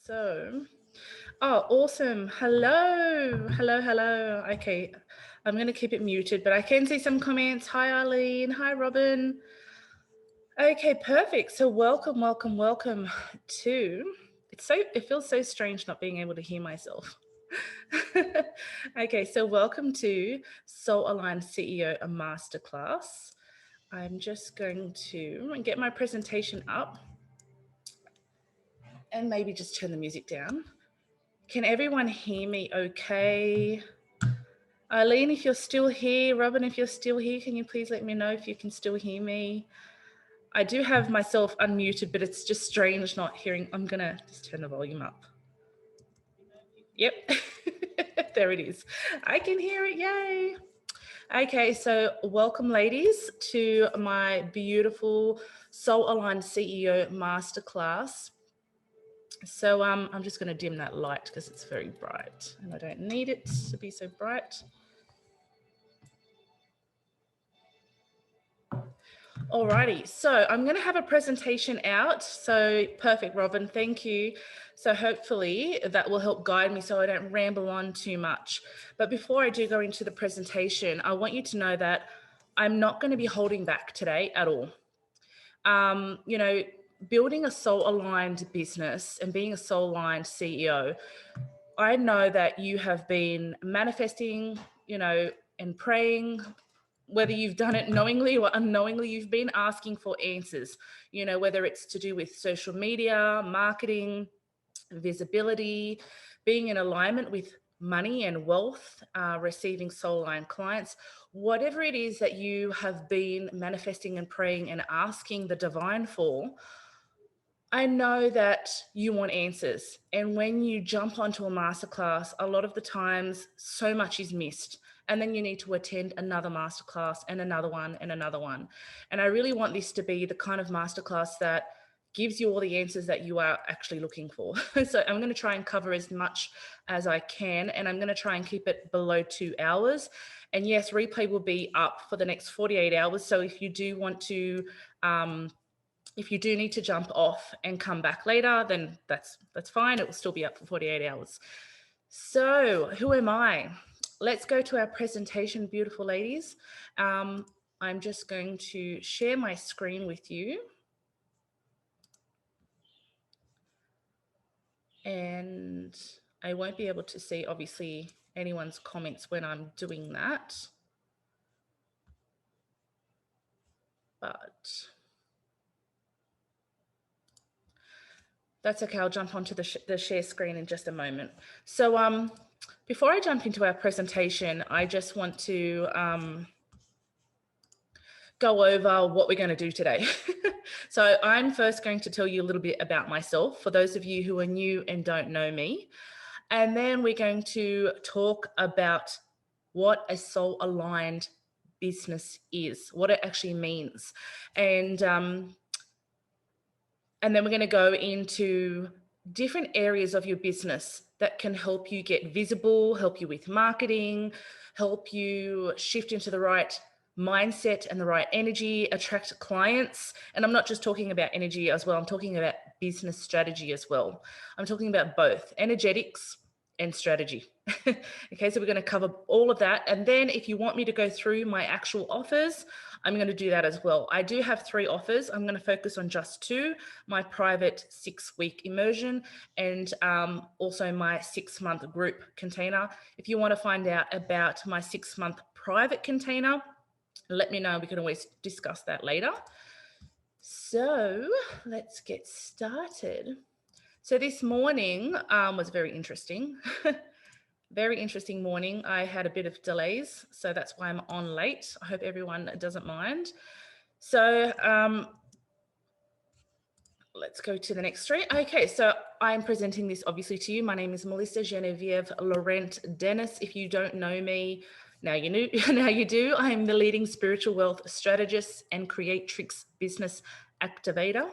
So, oh, awesome. Hello. Hello, hello. Okay, I'm going to keep it muted, but I can see some comments. Hi, Arlene. Hi, Robin. Okay, perfect. So welcome to, it feels so strange not being able to hear myself. Okay, so welcome to Soul Aligned CEO Masterclass. I'm just going to get my presentation up and maybe just turn the music down. Can everyone hear me okay? Eileen, if you're still here, Robin, if you're still here, can you please let me know if you can still hear me? I do have myself unmuted, but it's just strange not hearing. I'm going to just turn the volume up. Yep, there it is. I can hear it, yay. Okay, so welcome ladies to my beautiful Soul Aligned CEO Masterclass. So I'm just going to dim that light because it's very bright and I don't need it to be so bright. Alrighty, so I'm going to have a presentation out. So perfect, Robin, thank you. So hopefully that will help guide me so I don't ramble on too much. But before I do go into the presentation, I want you to know that I'm not going to be holding back today at all. You know, building a soul-aligned business and being a soul-aligned CEO, I know that you have been manifesting, you know, and praying. Whether you've done it knowingly or unknowingly, you've been asking for answers, you know, whether it's to do with social media, marketing, visibility, being in alignment with money and wealth, receiving soul-aligned clients, whatever it is that you have been manifesting and praying and asking the divine for, I know that you want answers. And when you jump onto a masterclass, a lot of the times so much is missed. And then you need to attend another masterclass and another one and another one. And I really want this to be the kind of masterclass that gives you all the answers that you are actually looking for. So I'm going to try and cover as much as I can, and I'm going to try and keep it below 2 hours. And yes, replay will be up for the next 48 hours. So if you do want to, if you do need to jump off and come back later, then that's fine. It will still be up for 48 hours. So who am I? Let's go to our presentation, beautiful ladies. I'm just going to share my screen with you. And I won't be able to see, obviously, anyone's comments when I'm doing that. But that's okay. I'll jump onto the share screen in just a moment. So before I jump into our presentation, I just want to go over what we're going to do today. So I'm first going to tell you a little bit about myself for those of you who are new and don't know me. And then we're going to talk about what a soul-aligned business is, what it actually means. And then we're going to go into different areas of your business that can help you get visible, help you with marketing, help you shift into the right mindset and the right energy, attract clients. And I'm not just talking about energy as well, I'm talking about business strategy as well. I'm talking about both energetics and strategy. Okay, so we're going to cover all of that. And then if you want me to go through my actual offers, I'm going to do that as well. I do have 3 offers. I'm going to focus on just 2, my private 6-week immersion and also my 6-month group container. If you want to find out about my 6-month private container, let me know. We can always discuss that later. So let's get started. So this morning was very interesting. Very interesting morning. I had a bit of delays, so that's why I'm on late. I hope everyone doesn't mind. So let's go to the next stream. Okay, so I'm presenting this obviously to you. My name is Melissa Genevieve Laurent Dennis. If you don't know me, now you knew, now you do. I'm the leading spiritual wealth strategist and creatrix business activator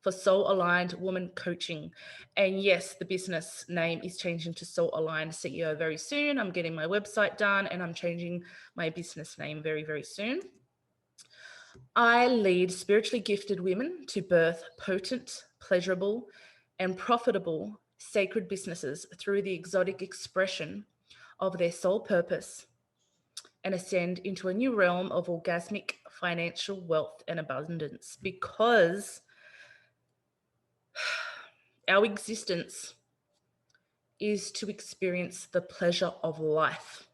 for Soul Aligned Woman Coaching. And yes, the business name is changing to Soul Aligned CEO very soon. I'm getting my website done and I'm changing my business name very, very soon. I lead spiritually gifted women to birth potent, pleasurable, and profitable sacred businesses through the exotic expression of their sole purpose and ascend into a new realm of orgasmic financial wealth and abundance, because our existence is to experience the pleasure of life.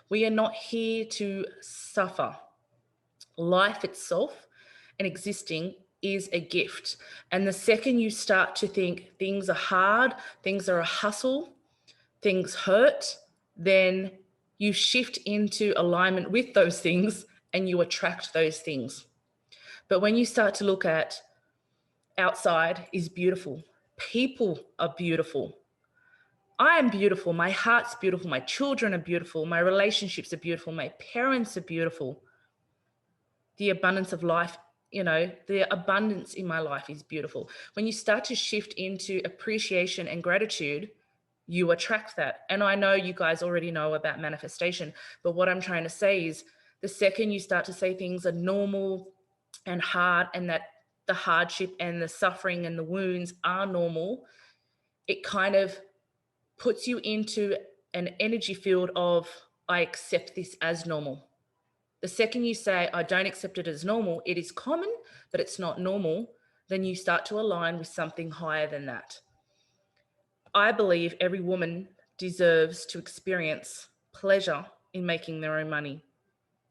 We are not here to suffer. Life itself and existing is a gift. And the second you start to think things are hard, things are a hustle, things hurt, then you shift into alignment with those things and you attract those things. But when you start to look at outside is beautiful, people are beautiful, I am beautiful, my heart's beautiful, my children are beautiful, my relationships are beautiful, my parents are beautiful, the abundance of life, the abundance in my life is beautiful. When you start to shift into appreciation and gratitude, you attract that. And I know you guys already know about manifestation, but what I'm trying to say is the second you start to say things are normal and hard, and that the hardship and the suffering and the wounds are normal, it kind of puts you into an energy field of, I accept this as normal. The second you say, I don't accept it as normal, it is common, but it's not normal, then you start to align with something higher than that. I believe every woman deserves to experience pleasure in making their own money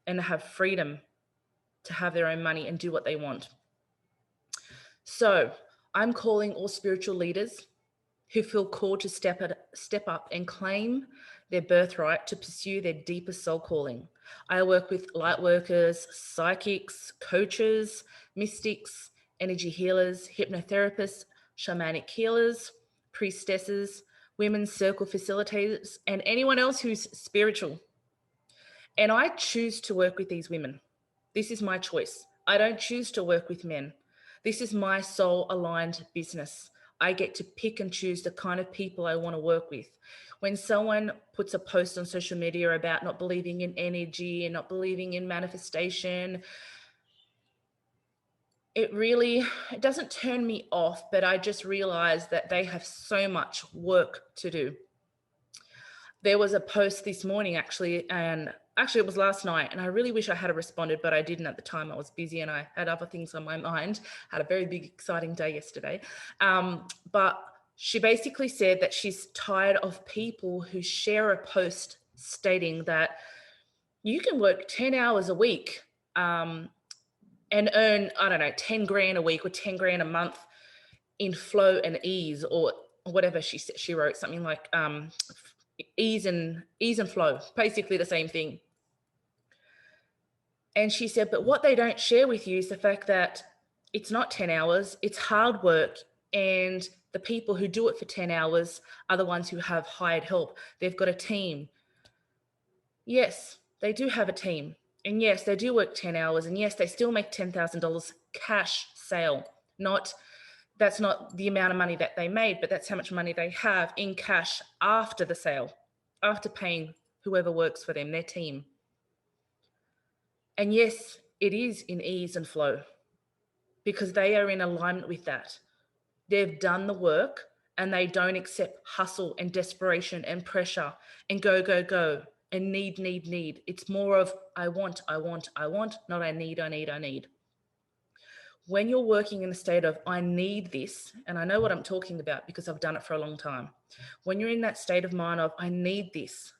and have freedom to have their own money and do what they want. So I'm calling all spiritual leaders who feel called to step up and claim their birthright to pursue their deepest soul calling. I work with light workers, psychics, coaches, mystics, energy healers, hypnotherapists, shamanic healers, priestesses, women's circle facilitators, and anyone else who's spiritual. And I choose to work with these women. This is my choice. I don't choose to work with men. This is my soul aligned business. I get to pick and choose the kind of people I want to work with. When someone puts a post on social media about not believing in energy and not believing in manifestation, it doesn't turn me off, but I just realize that they have so much work to do. There was a post this morning, actually it was last night, and I really wish I had responded, but I didn't at the time. I was busy and I had other things on my mind. Had a very big, exciting day yesterday. But she basically said that she's tired of people who share a post stating that you can work 10 hours a week and earn, 10 grand a week or 10 grand a month in flow and ease, or whatever she wrote, something like ease and flow, basically the same thing. And she said, but what they don't share with you is the fact that it's not 10 hours, it's hard work. And the people who do it for 10 hours are the ones who have hired help. They've got a team. Yes, they do have a team. And yes, they do work 10 hours. And yes, they still make $10,000 cash sale. That's not the amount of money that they made, but that's how much money they have in cash after the sale, after paying whoever works for them, their team. And yes, it is in ease and flow because they are in alignment with that. They've done the work and they don't accept hustle and desperation and pressure and go, go, go and need. It's more of I want, not I need. When you're working in a state of I need this, and I know what I'm talking about because I've done it for a long time. When you're in that state of mind of I need this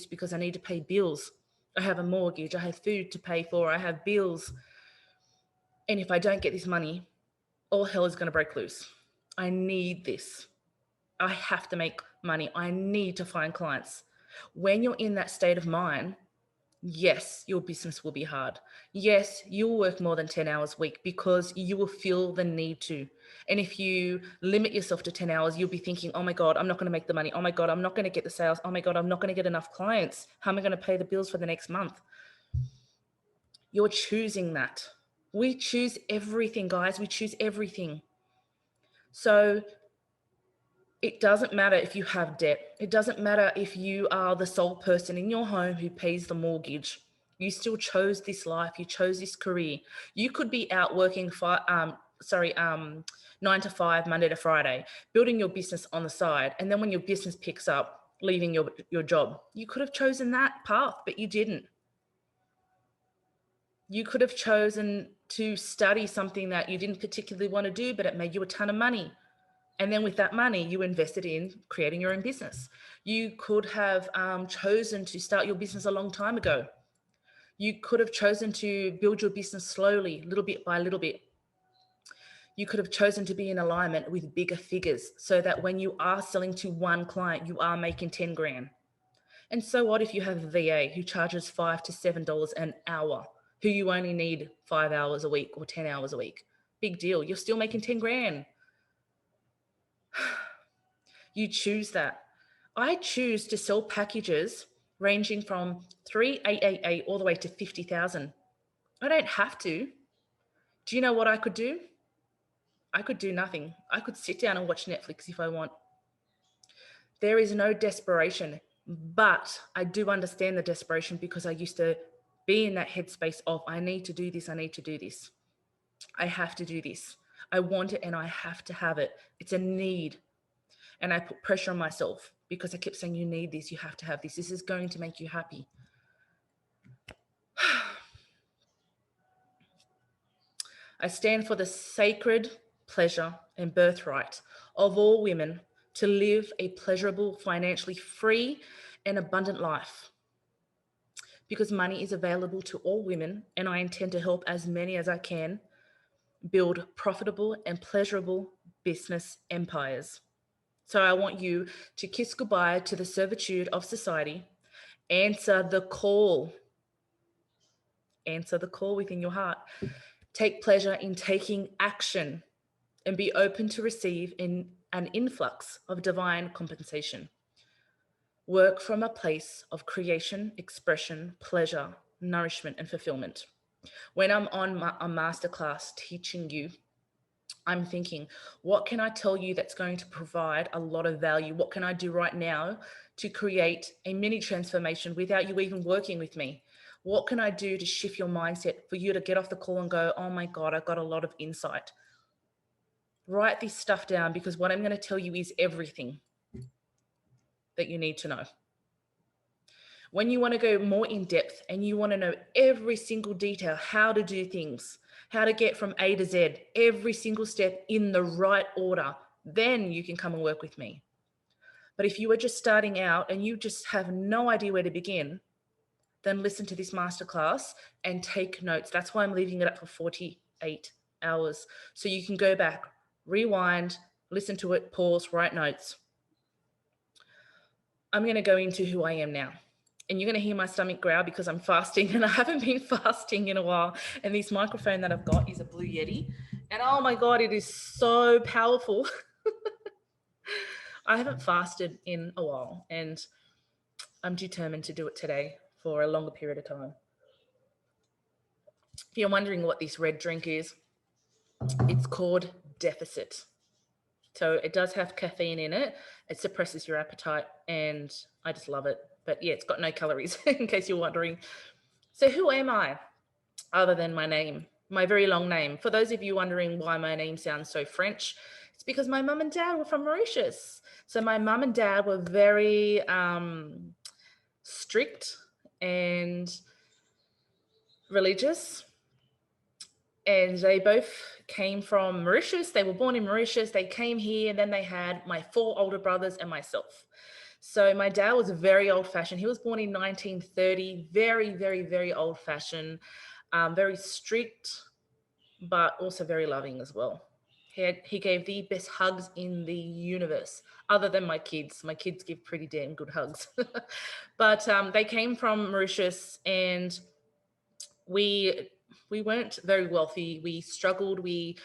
because I need to pay bills. I have a mortgage, I have food to pay for, I have bills. And if I don't get this money, all hell is going to break loose. I need this. I have to make money. I need to find clients. When you're in that state of mind, yes, your business will be hard. Yes, you'll work more than 10 hours a week because you will feel the need to. And if you limit yourself to 10 hours, you'll be thinking, oh my God, I'm not going to make the money. Oh my God, I'm not going to get the sales. Oh my God, I'm not going to get enough clients. How am I going to pay the bills for the next month? You're choosing that. We choose everything, guys. We choose everything. So it doesn't matter if you have debt. It doesn't matter if you are the sole person in your home who pays the mortgage. You still chose this life. You chose this career. You could be out working 9 to 5, Monday to Friday, building your business on the side. And then when your business picks up, leaving your job. You could have chosen that path, but you didn't. You could have chosen to study something that you didn't particularly want to do, but it made you a ton of money. And then with that money, you invested in creating your own business. You could have chosen to start your business a long time ago. You could have chosen to build your business slowly, little bit by little bit. You could have chosen to be in alignment with bigger figures so that when you are selling to one client, you are making 10 grand. And so what if you have a VA who charges $5 to $7 an hour, who you only need 5 hours a week or 10 hours a week? Big deal. You're still making 10 grand. You choose that. I choose to sell packages ranging from 3,888 all the way to 50,000. I don't have to. Do you know what I could do? I could do nothing. I could sit down and watch Netflix if I want. There is no desperation, but I do understand the desperation because I used to be in that headspace of I need to do this, I need to do this. I have to do this. I want it and I have to have it. It's a need. And I put pressure on myself because I kept saying, you need this, you have to have this. This is going to make you happy. I stand for the sacred pleasure and birthright of all women to live a pleasurable, financially free and abundant life. Because money is available to all women, and I intend to help as many as I can build profitable and pleasurable business empires. So I want you to kiss goodbye to the servitude of society, answer the call. Answer the call within your heart. Take pleasure in taking action and be open to receive an influx of divine compensation. Work from a place of creation, expression, pleasure, nourishment, and fulfillment. When I'm on a masterclass teaching you, I'm thinking, what can I tell you that's going to provide a lot of value? What can I do right now to create a mini transformation without you even working with me? What can I do to shift your mindset for you to get off the call and go, oh my God, I got a lot of insight. Write this stuff down because what I'm going to tell you is everything that you need to know. When you want to go more in depth and you want to know every single detail, how to do things, how to get from A to Z, every single step in the right order, then you can come and work with me. But if you are just starting out and you just have no idea where to begin, then listen to this masterclass and take notes. That's why I'm leaving it up for 48 hours. So you can go back, rewind, listen to it, pause, write notes. I'm going to go into who I am now. And you're going to hear my stomach growl because I'm fasting and I haven't been fasting in a while. And this microphone that I've got is a Blue Yeti. And oh my God, it is so powerful. I haven't fasted in a while and I'm determined to do it today for a longer period of time. If you're wondering what this red drink is, it's called Deficit. So it does have caffeine in it. It suppresses your appetite and I just love it. But yeah, it's got no calories in case you're wondering. So who am I other than my name, my very long name? For those of you wondering why my name sounds so French, it's because my mum and dad were from Mauritius. So my mum and dad were very strict and religious. And they both came from Mauritius. They were born in Mauritius. They came here and then they had my 4 older brothers and myself. So my dad was very old fashioned. He was born in 1930, very, very, very old fashioned, very strict, but also very loving as well. He gave the best hugs in the universe, other than my kids. My kids give pretty damn good hugs. But they came from Mauritius and we weren't very wealthy. We struggled. We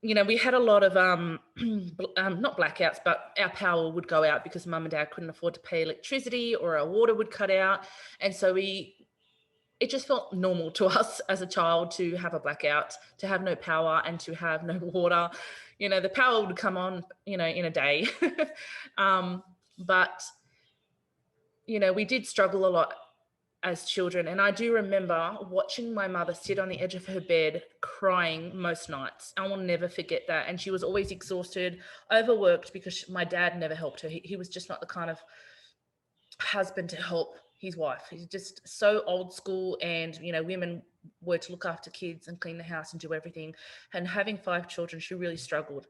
had a lot of not blackouts, but our power would go out because mum and dad couldn't afford to pay electricity, or our water would cut out. And so it just felt normal to us as a child to have a blackout, to have no power and to have no water. The power would come on, in a day. But we did struggle a lot. as children. And I do remember watching my mother sit on the edge of her bed crying most nights. I will never forget that. And she was always exhausted, overworked, because my dad never helped her. He was just not the kind of husband to help his wife. He's just so old school, and women were to look after kids and clean the house and do everything. And having 5 children, she really struggled.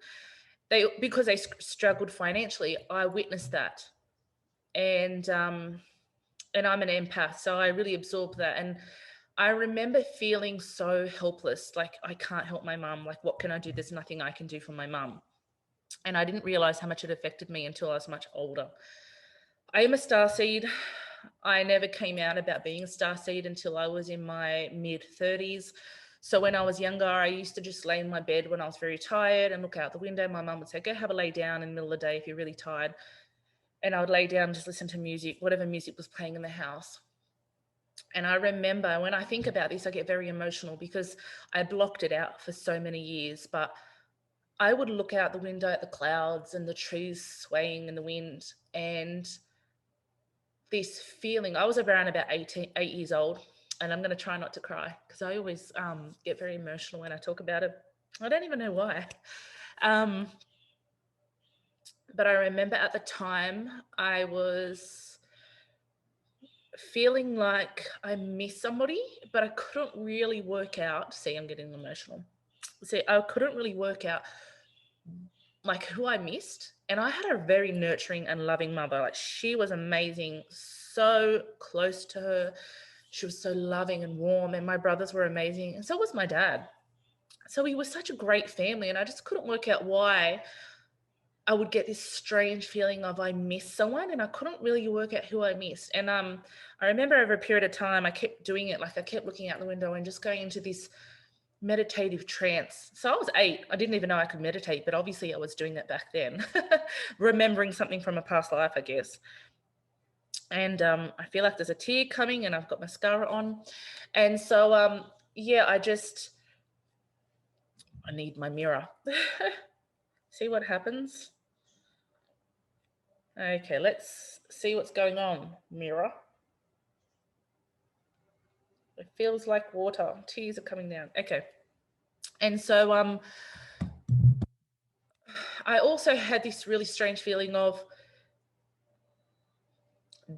Because they struggled financially, I witnessed that. And I'm an empath, so I really absorbed that. And I remember feeling so helpless, like I can't help my mum. Like, what can I do? There's nothing I can do for my mum. And I didn't realize how much it affected me until I was much older. I am a starseed. I never came out about being a starseed until I was in my mid-30s. So when I was younger, I used to just lay in my bed when I was very tired and look out the window. My mum would say, go have a lay down in the middle of the day if you're really tired. And I would lay down and just listen to music, whatever music was playing in the house. And I remember, when I think about this, I get very emotional because I blocked it out for so many years. But I would look out the window at the clouds and the trees swaying in the wind, and this feeling, I was around about 8 years old, and I'm going to try not to cry because I always get very emotional when I talk about it. I don't even know why. But I remember at the time I was feeling like I missed somebody, but I couldn't really work out. See, I'm getting emotional. See, I couldn't really work out like who I missed. And I had a very nurturing and loving mother. Like, she was amazing, so close to her. She was so loving and warm, and my brothers were amazing. And so was my dad. So we were such a great family, and I just couldn't work out why I would get this strange feeling of I missed someone, and I couldn't really work out who I missed. And I remember over a period of time, I kept doing it. Like, I kept looking out the window and just going into this meditative trance. So I was 8. I didn't even know I could meditate, but obviously I was doing that back then, remembering something from a past life, I guess. And I feel like there's a tear coming, and I've got mascara on. And so, yeah, I need my mirror. See what happens. Okay, let's see what's going on, mirror. It feels like water. Tears are coming down. Okay. And so I also had this really strange feeling of,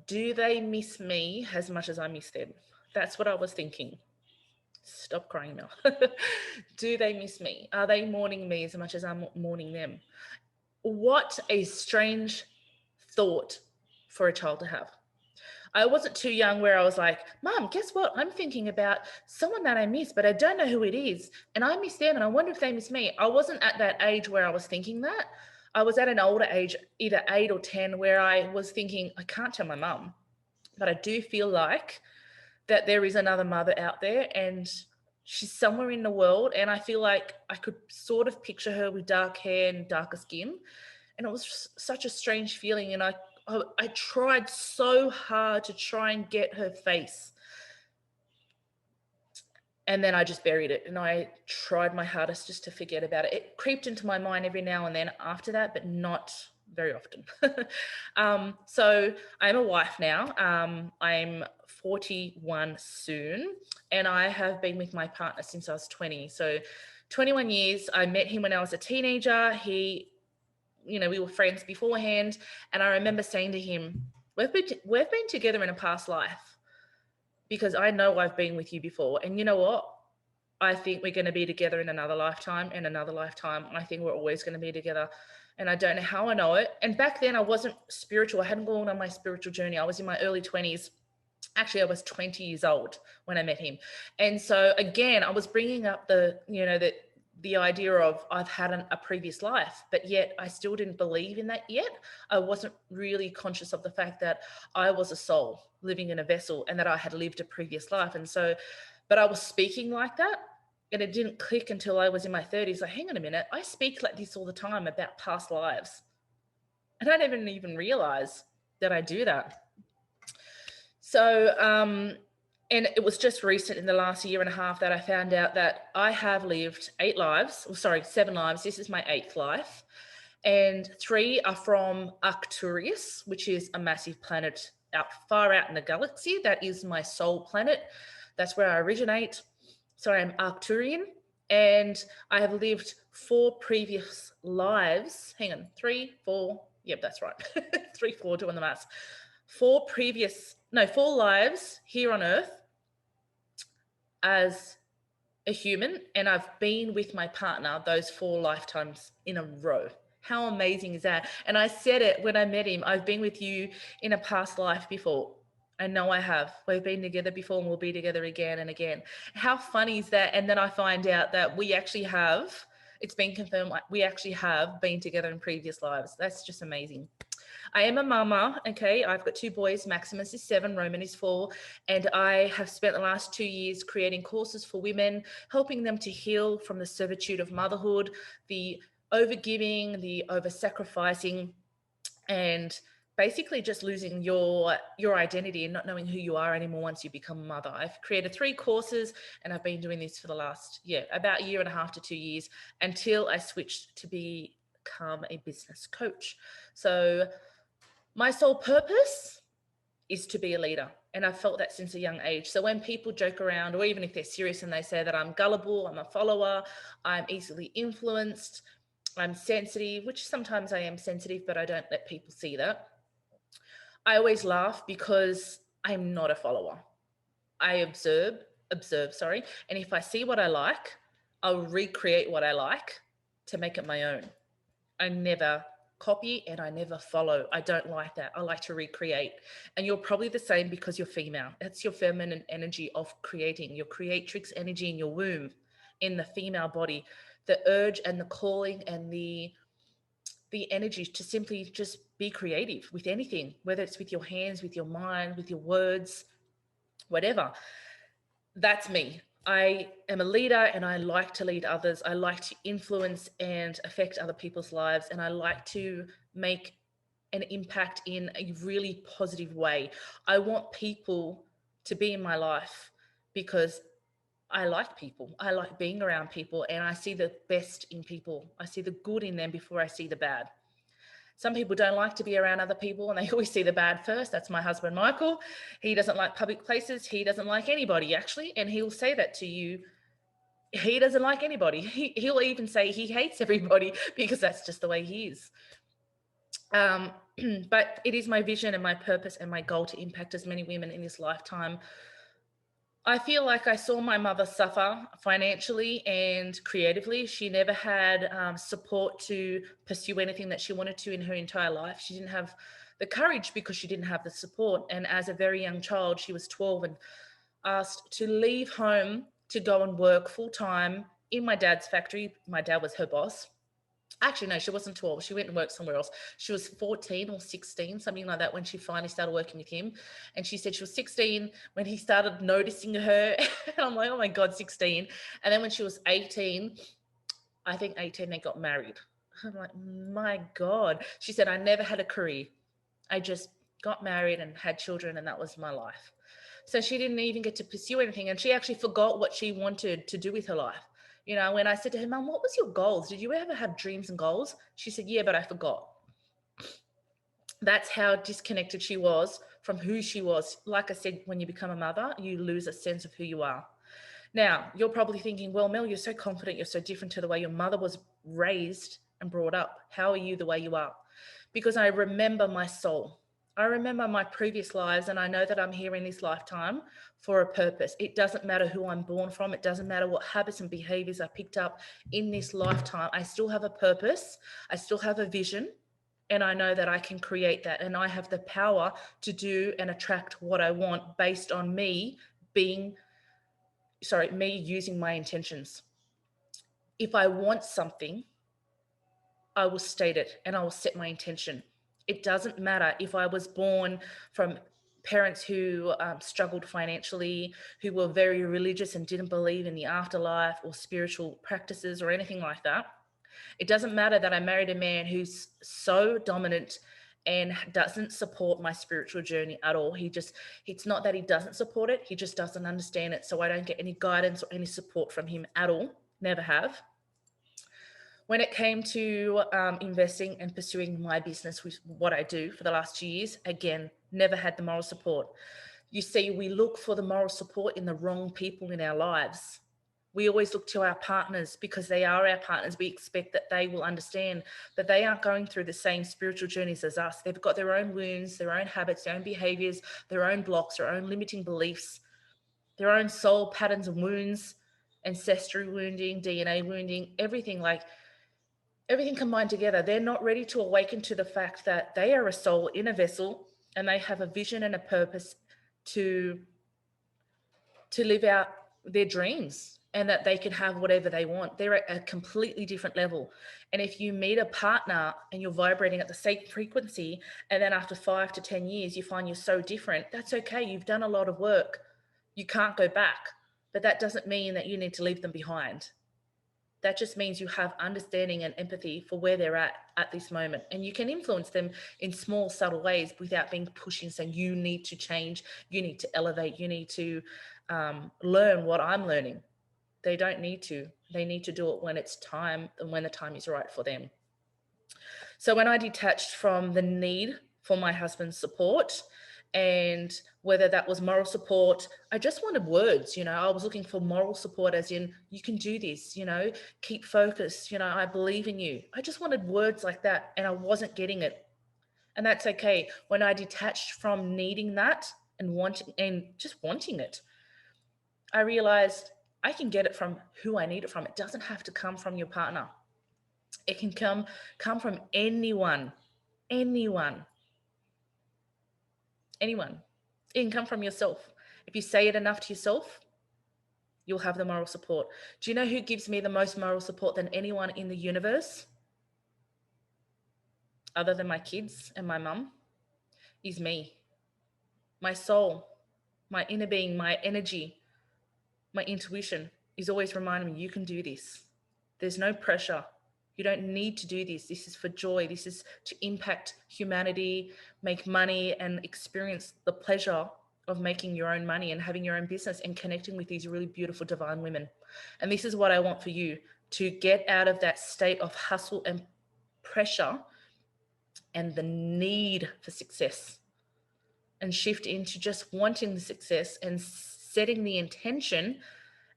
do they miss me as much as I miss them? That's what I was thinking. Stop crying now. Do they miss me? Are they mourning me as much as I'm mourning them? What a strange thought for a child to have. I wasn't too young where I was like, Mom, guess what? I'm thinking about someone that I miss, but I don't know who it is. And I miss them, and I wonder if they miss me. I wasn't at that age where I was thinking that. I was at an older age, either 8 or 10, where I was thinking, I can't tell my mum, but I do feel like that there is another mother out there, and she's somewhere in the world. And I feel like I could sort of picture her with dark hair and darker skin. And it was such a strange feeling. And I tried so hard to try and get her face. And then I just buried it, and I tried my hardest just to forget about it. It creeped into my mind every now and then after that, but not very often. So I'm a wife now. I'm 41 soon, and I have been with my partner since I was 20. So 21 years. I met him when I was a teenager. We were friends beforehand. And I remember saying to him, we've been together in a past life, because I know I've been with you before. And you know what? I think we're going to be together in another lifetime and another lifetime. I think we're always going to be together. And I don't know how I know it. And back then I wasn't spiritual. I hadn't gone on my spiritual journey. I was in my early 20s. Actually, I was 20 years old when I met him. And so again, I was bringing up the idea of I've had a previous life, but yet I still didn't believe in that yet. I wasn't really conscious of the fact that I was a soul living in a vessel, and that I had lived a previous life. And so, but I was speaking like that, and it didn't click until I was in my 30s. Like, hang on a minute, I speak like this all the time about past lives. And I didn't even realize that I do that. So, and it was just recent in the last year and a half that I found out that I have lived 7 lives. This is my 8th life. And 3 are from Arcturus, which is a massive planet out far out in the galaxy. That is my soul planet. That's where I originate. So I'm Arcturian, and I have lived 4 previous lives. Hang on, 3, 4. Yep, that's right. 3, 4, doing the maths. 4 lives here on Earth as a human, and I've been with my partner those 4 lifetimes in a row. How amazing is that? And I said it when I met him. I've been with you in a past life before. I know I have. We've been together before and we'll be together again and again. How funny is that? And then I find out that we actually have, it's been confirmed, like we actually have been together in previous lives. That's just amazing. I am a mama, okay? I've got 2 boys. Maximus is 7, Roman is 4. And I have spent the last 2 years creating courses for women, helping them to heal from the servitude of motherhood, the overgiving, the over-sacrificing, and basically just losing your identity and not knowing who you are anymore once you become a mother. I've created 3 courses, and I've been doing this for the last, about a year and a half to 2 years, until I switched to become a business coach. So my sole purpose is to be a leader. And I've felt that since a young age. So when people joke around, or even if they're serious and they say that I'm gullible, I'm a follower, I'm easily influenced, I'm sensitive, which sometimes I am sensitive, but I don't let people see that. I always laugh because I'm not a follower. I observe, and if I see what I like, I'll recreate what I like to make it my own. I never copy and I never follow. I don't like that. I like to recreate. And you're probably the same because you're female. That's your feminine energy of creating, your creatrix energy in your womb, in the female body, the urge and the calling and the energy to simply just be creative with anything, whether it's with your hands, with your mind, with your words, whatever. That's me. I am a leader and I like to lead others. I like to influence and affect other people's lives. And I like to make an impact in a really positive way. I want people to be in my life because I like people. I like being around people, and I see the best in people. I see the good in them before I see the bad. Some people don't like to be around other people and they always see the bad first. That's my husband, Michael. He doesn't like public places. He doesn't like anybody, actually. And he'll say that to you. He doesn't like anybody. He'll even say he hates everybody because that's just the way he is. But it is my vision and my purpose and my goal to impact as many women in this lifetime. I feel like I saw my mother suffer financially and creatively. She never had support to pursue anything that she wanted to in her entire life. She didn't have the courage because she didn't have the support. And as a very young child, she was 12 and asked to leave home to go and work full time in my dad's factory. My dad was her boss. Actually, no, she wasn't 12. She went and worked somewhere else. She was 14 or 16, something like that, when she finally started working with him. And she said she was 16 when he started noticing her. And I'm like, oh my God, 16. And then when she was 18, I think 18, they got married. I'm like, my God. She said, I never had a career. I just got married and had children, and that was my life. So she didn't even get to pursue anything. And she actually forgot what she wanted to do with her life. You know, when I said to her, Mum, what was your goals? Did you ever have dreams and goals? She said, yeah, but I forgot. That's how disconnected she was from who she was. Like I said, when you become a mother, you lose a sense of who you are. Now, you're probably thinking, well, Mel, you're so confident. You're so different to the way your mother was raised and brought up. How are you the way you are? Because I remember my soul. I remember my previous lives, and I know that I'm here in this lifetime for a purpose. It doesn't matter who I'm born from. It doesn't matter what habits and behaviors I picked up in this lifetime. I still have a purpose. I still have a vision, and I know that I can create that, and I have the power to do and attract what I want based on me using my intentions. If I want something, I will state it and I will set my intention. It doesn't matter if I was born from parents who struggled financially, who were very religious and didn't believe in the afterlife or spiritual practices or anything like that. It doesn't matter that I married a man who's so dominant and doesn't support my spiritual journey at all. It's not that he doesn't support it, he just doesn't understand it. So I don't get any guidance or any support from him at all. Never have. When it came to investing and pursuing my business, with what I do for the last 2 years, again, never had the moral support. You see, we look for the moral support in the wrong people in our lives. We always look to our partners because they are our partners. We expect that they will understand, but they aren't going through the same spiritual journeys as us. They've got their own wounds, their own habits, their own behaviors, their own blocks, their own limiting beliefs, their own soul patterns and wounds, ancestral wounding, DNA wounding, everything, like everything combined together. They're not ready to awaken to the fact that they are a soul in a vessel and they have a vision and a purpose to live out their dreams, and that they can have whatever they want. They're at a completely different level. And if you meet a partner and you're vibrating at the same frequency, and then after 5 to 10 years, you find you're so different, that's okay. You've done a lot of work. You can't go back. But that doesn't mean that you need to leave them behind. That just means you have understanding and empathy for where they're at this moment. And you can influence them in small, subtle ways without being pushing, saying, you need to change, you need to elevate, you need to learn what I'm learning. They don't need to. They need to do it when it's time and when the time is right for them. So when I detached from the need for my husband's support, and whether that was moral support, I just wanted words. I was looking for moral support, as in, you can do this, keep focused, I believe in you. I just wanted words like that, and I wasn't getting it. And that's okay. When I detached from needing that and just wanting it, I realized I can get it from who I need it from. It doesn't have to come from your partner. It can come from anyone. Anyone. It can come from yourself. If you say it enough to yourself, you'll have the moral support. Do you know who gives me the most moral support than anyone in the universe, other than my kids and my mum? Is me. My soul, my inner being, my energy, my intuition is always reminding me, you can do this. There's no pressure. You don't need to do this. This is for joy. This is to impact humanity, make money, and experience the pleasure of making your own money and having your own business and connecting with these really beautiful divine women. And this is what I want for you, to get out of that state of hustle and pressure and the need for success, and shift into just wanting the success and setting the intention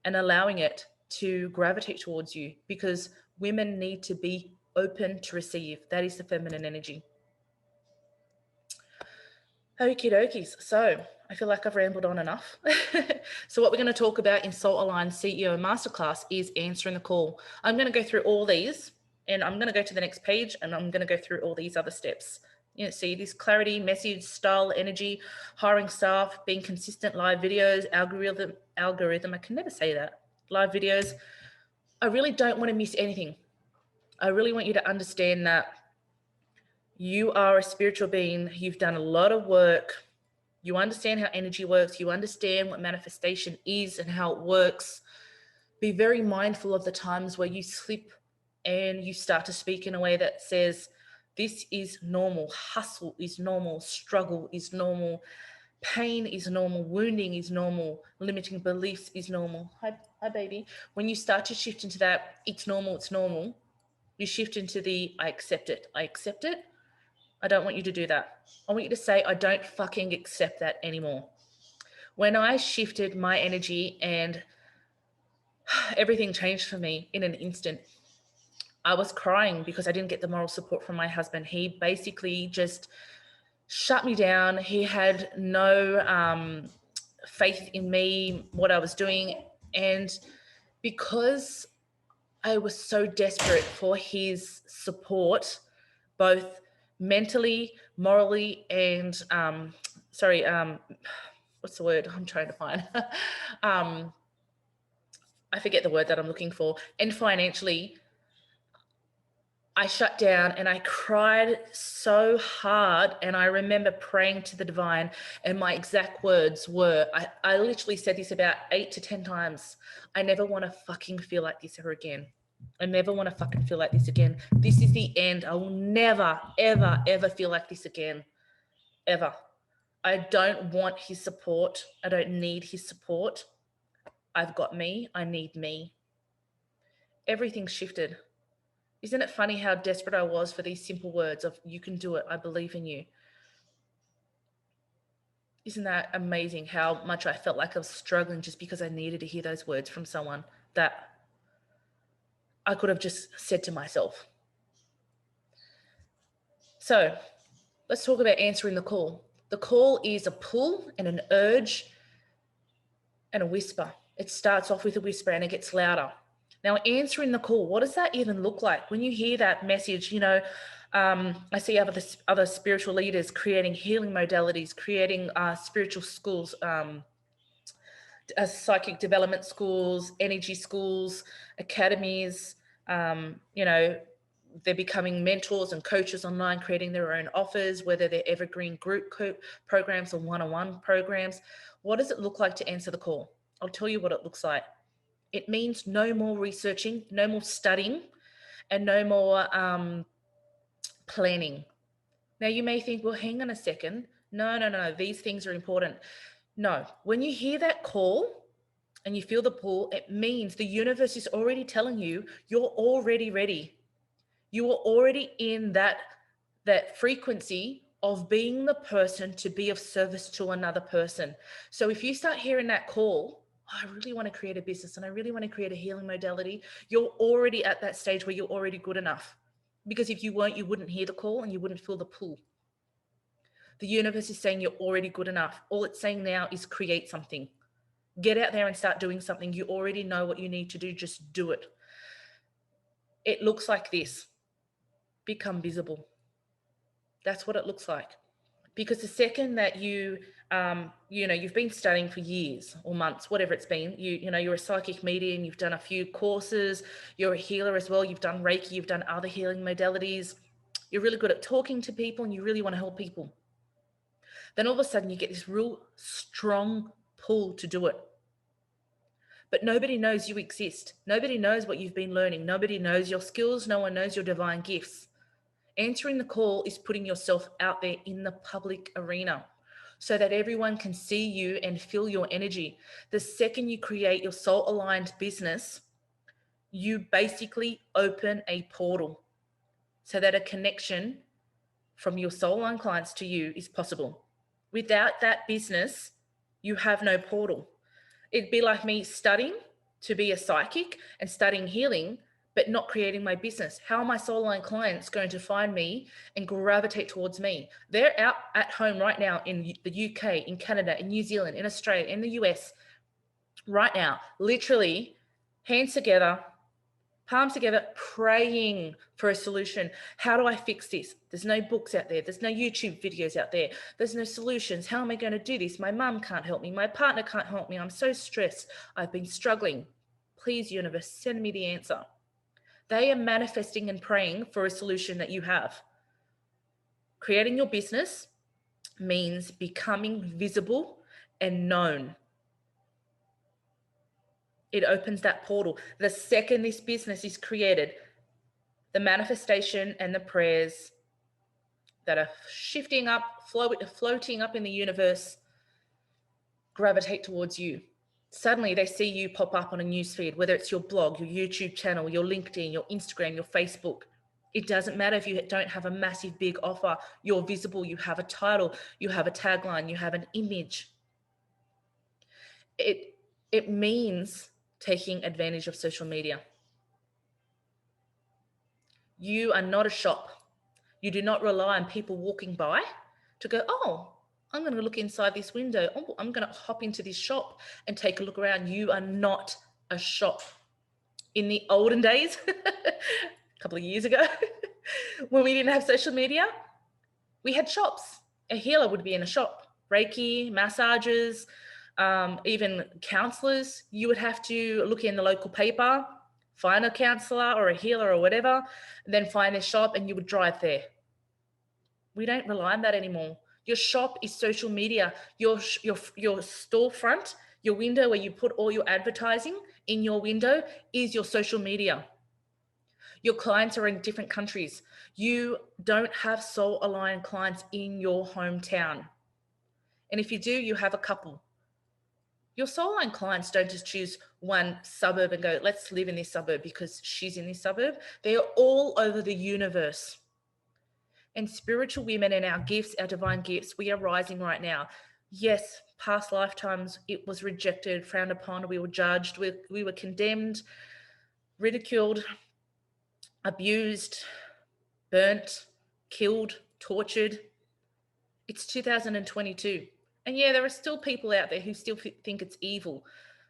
and allowing it to gravitate towards you, because women need to be open to receive. That is the feminine energy. Okie dokies. So I feel like I've rambled on enough. So what we're going to talk about in Soul Aligned CEO Masterclass is answering the call. I'm going to go through all these, and I'm going to go to the next page, and I'm going to go through all these other steps. See this clarity, message, style, energy, hiring staff, being consistent, live videos, algorithm. I can never say that. Live videos. I really don't want to miss anything. I really want you to understand that you are a spiritual being. You've done a lot of work. You understand how energy works. You understand what manifestation is and how it works. Be very mindful of the times where you slip and you start to speak in a way that says, this is normal. Hustle is normal. Struggle is normal. Pain is normal. Wounding is normal. Limiting beliefs is normal. Hi, baby. When you start to shift into that, it's normal, you shift into the, I accept it. I don't want you to do that. I want you to say, I don't fucking accept that anymore. When I shifted my energy and everything changed for me in an instant, I was crying because I didn't get the moral support from my husband. He basically just shut me down. He had no faith in me, what I was doing. And because I was so desperate for his support, both mentally, morally, and what's the word I'm trying to find? I forget the word that I'm looking for. And financially, I shut down and I cried so hard. And I remember praying to the divine, and my exact words were, I literally said this about 8 to 10 times. I never want to fucking feel like this ever again. I never want to fucking feel like this again. This is the end. I will never, ever, ever feel like this again. Ever. I don't want his support. I don't need his support. I've got me. I need me. Everything shifted. Isn't it funny how desperate I was for these simple words of you can do it, I believe in you? Isn't that amazing how much I felt like I was struggling just because I needed to hear those words from someone that I could have just said to myself. So let's talk about answering the call. The call is a pull and an urge and a whisper. It starts off with a whisper and it gets louder. Now, answering the call, what does that even look like? When you hear that message, I see other spiritual leaders creating healing modalities, creating spiritual schools, psychic development schools, energy schools, academies. They're becoming mentors and coaches online, creating their own offers, whether they're evergreen group programs or one-on-one programs. What does it look like to answer the call? I'll tell you what it looks like. It means no more researching, no more studying, and no more planning. Now, you may think, well, hang on a second. No. These things are important. No, when you hear that call and you feel the pull, it means the universe is already telling you you're already ready. You are already in that frequency of being the person to be of service to another person. So if you start hearing that call, I really want to create a business and I really want to create a healing modality, you're already at that stage where you're already good enough. Because if you weren't, you wouldn't hear the call and you wouldn't feel the pull. The universe is saying you're already good enough. All it's saying now is create something. Get out there and start doing something. You already know what you need to do. Just do it. It looks like this. Become visible. That's what it looks like. Because the second that you've been studying for years or months, whatever it's been, you're a psychic medium, you've done a few courses, you're a healer as well, you've done Reiki, you've done other healing modalities, you're really good at talking to people and you really want to help people. Then all of a sudden you get this real strong pull to do it. But nobody knows you exist. Nobody knows what you've been learning. Nobody knows your skills. No one knows your divine gifts. Answering the call is putting yourself out there in the public arena so that everyone can see you and feel your energy. The second you create your soul-aligned business, you basically open a portal so that a connection from your soul-aligned clients to you is possible. Without that business, you have no portal. It'd be like me studying to be a psychic and studying healing, but not creating my business. How are my soul-aligned clients going to find me and gravitate towards me? They're out at home right now in the UK, in Canada, in New Zealand, in Australia, in the US, right now, literally hands together, palms together, praying for a solution. How do I fix this? There's no books out there. There's no YouTube videos out there. There's no solutions. How am I going to do this? My mum can't help me. My partner can't help me. I'm so stressed. I've been struggling. Please, universe, send me the answer. They are manifesting and praying for a solution that you have. Creating your business means becoming visible and known. It opens that portal. The second this business is created, the manifestation and the prayers that are shifting up, floating up in the universe, gravitate towards you. Suddenly they see you pop up on a newsfeed, whether it's your blog, your YouTube channel, your LinkedIn, your Instagram, your Facebook. It doesn't matter if you don't have a massive, big offer. You're visible. You have a title. You have a tagline. You have an image. It means taking advantage of social media. You are not a shop. You do not rely on people walking by to go, oh, I'm going to look inside this window. Oh, I'm going to hop into this shop and take a look around. You are not a shop. In the olden days, a couple of years ago, when we didn't have social media, we had shops. A healer would be in a shop. Reiki, massages, even counselors. You would have to look in the local paper, find a counselor or a healer or whatever, then find their shop and you would drive there. We don't rely on that anymore. Your shop is social media. Your storefront, your window where you put all your advertising in your window is your social media. Your clients are in different countries. You don't have soul-aligned clients in your hometown. And if you do, you have a couple. Your soul line clients don't just choose one suburb and go, let's live in this suburb because she's in this suburb. They are all over the universe. And spiritual women and our gifts, our divine gifts, we are rising right now. Yes, past lifetimes, it was rejected, frowned upon, we were judged, we were condemned, ridiculed, abused, burnt, killed, tortured. It's 2022. And yeah, there are still people out there who still think it's evil.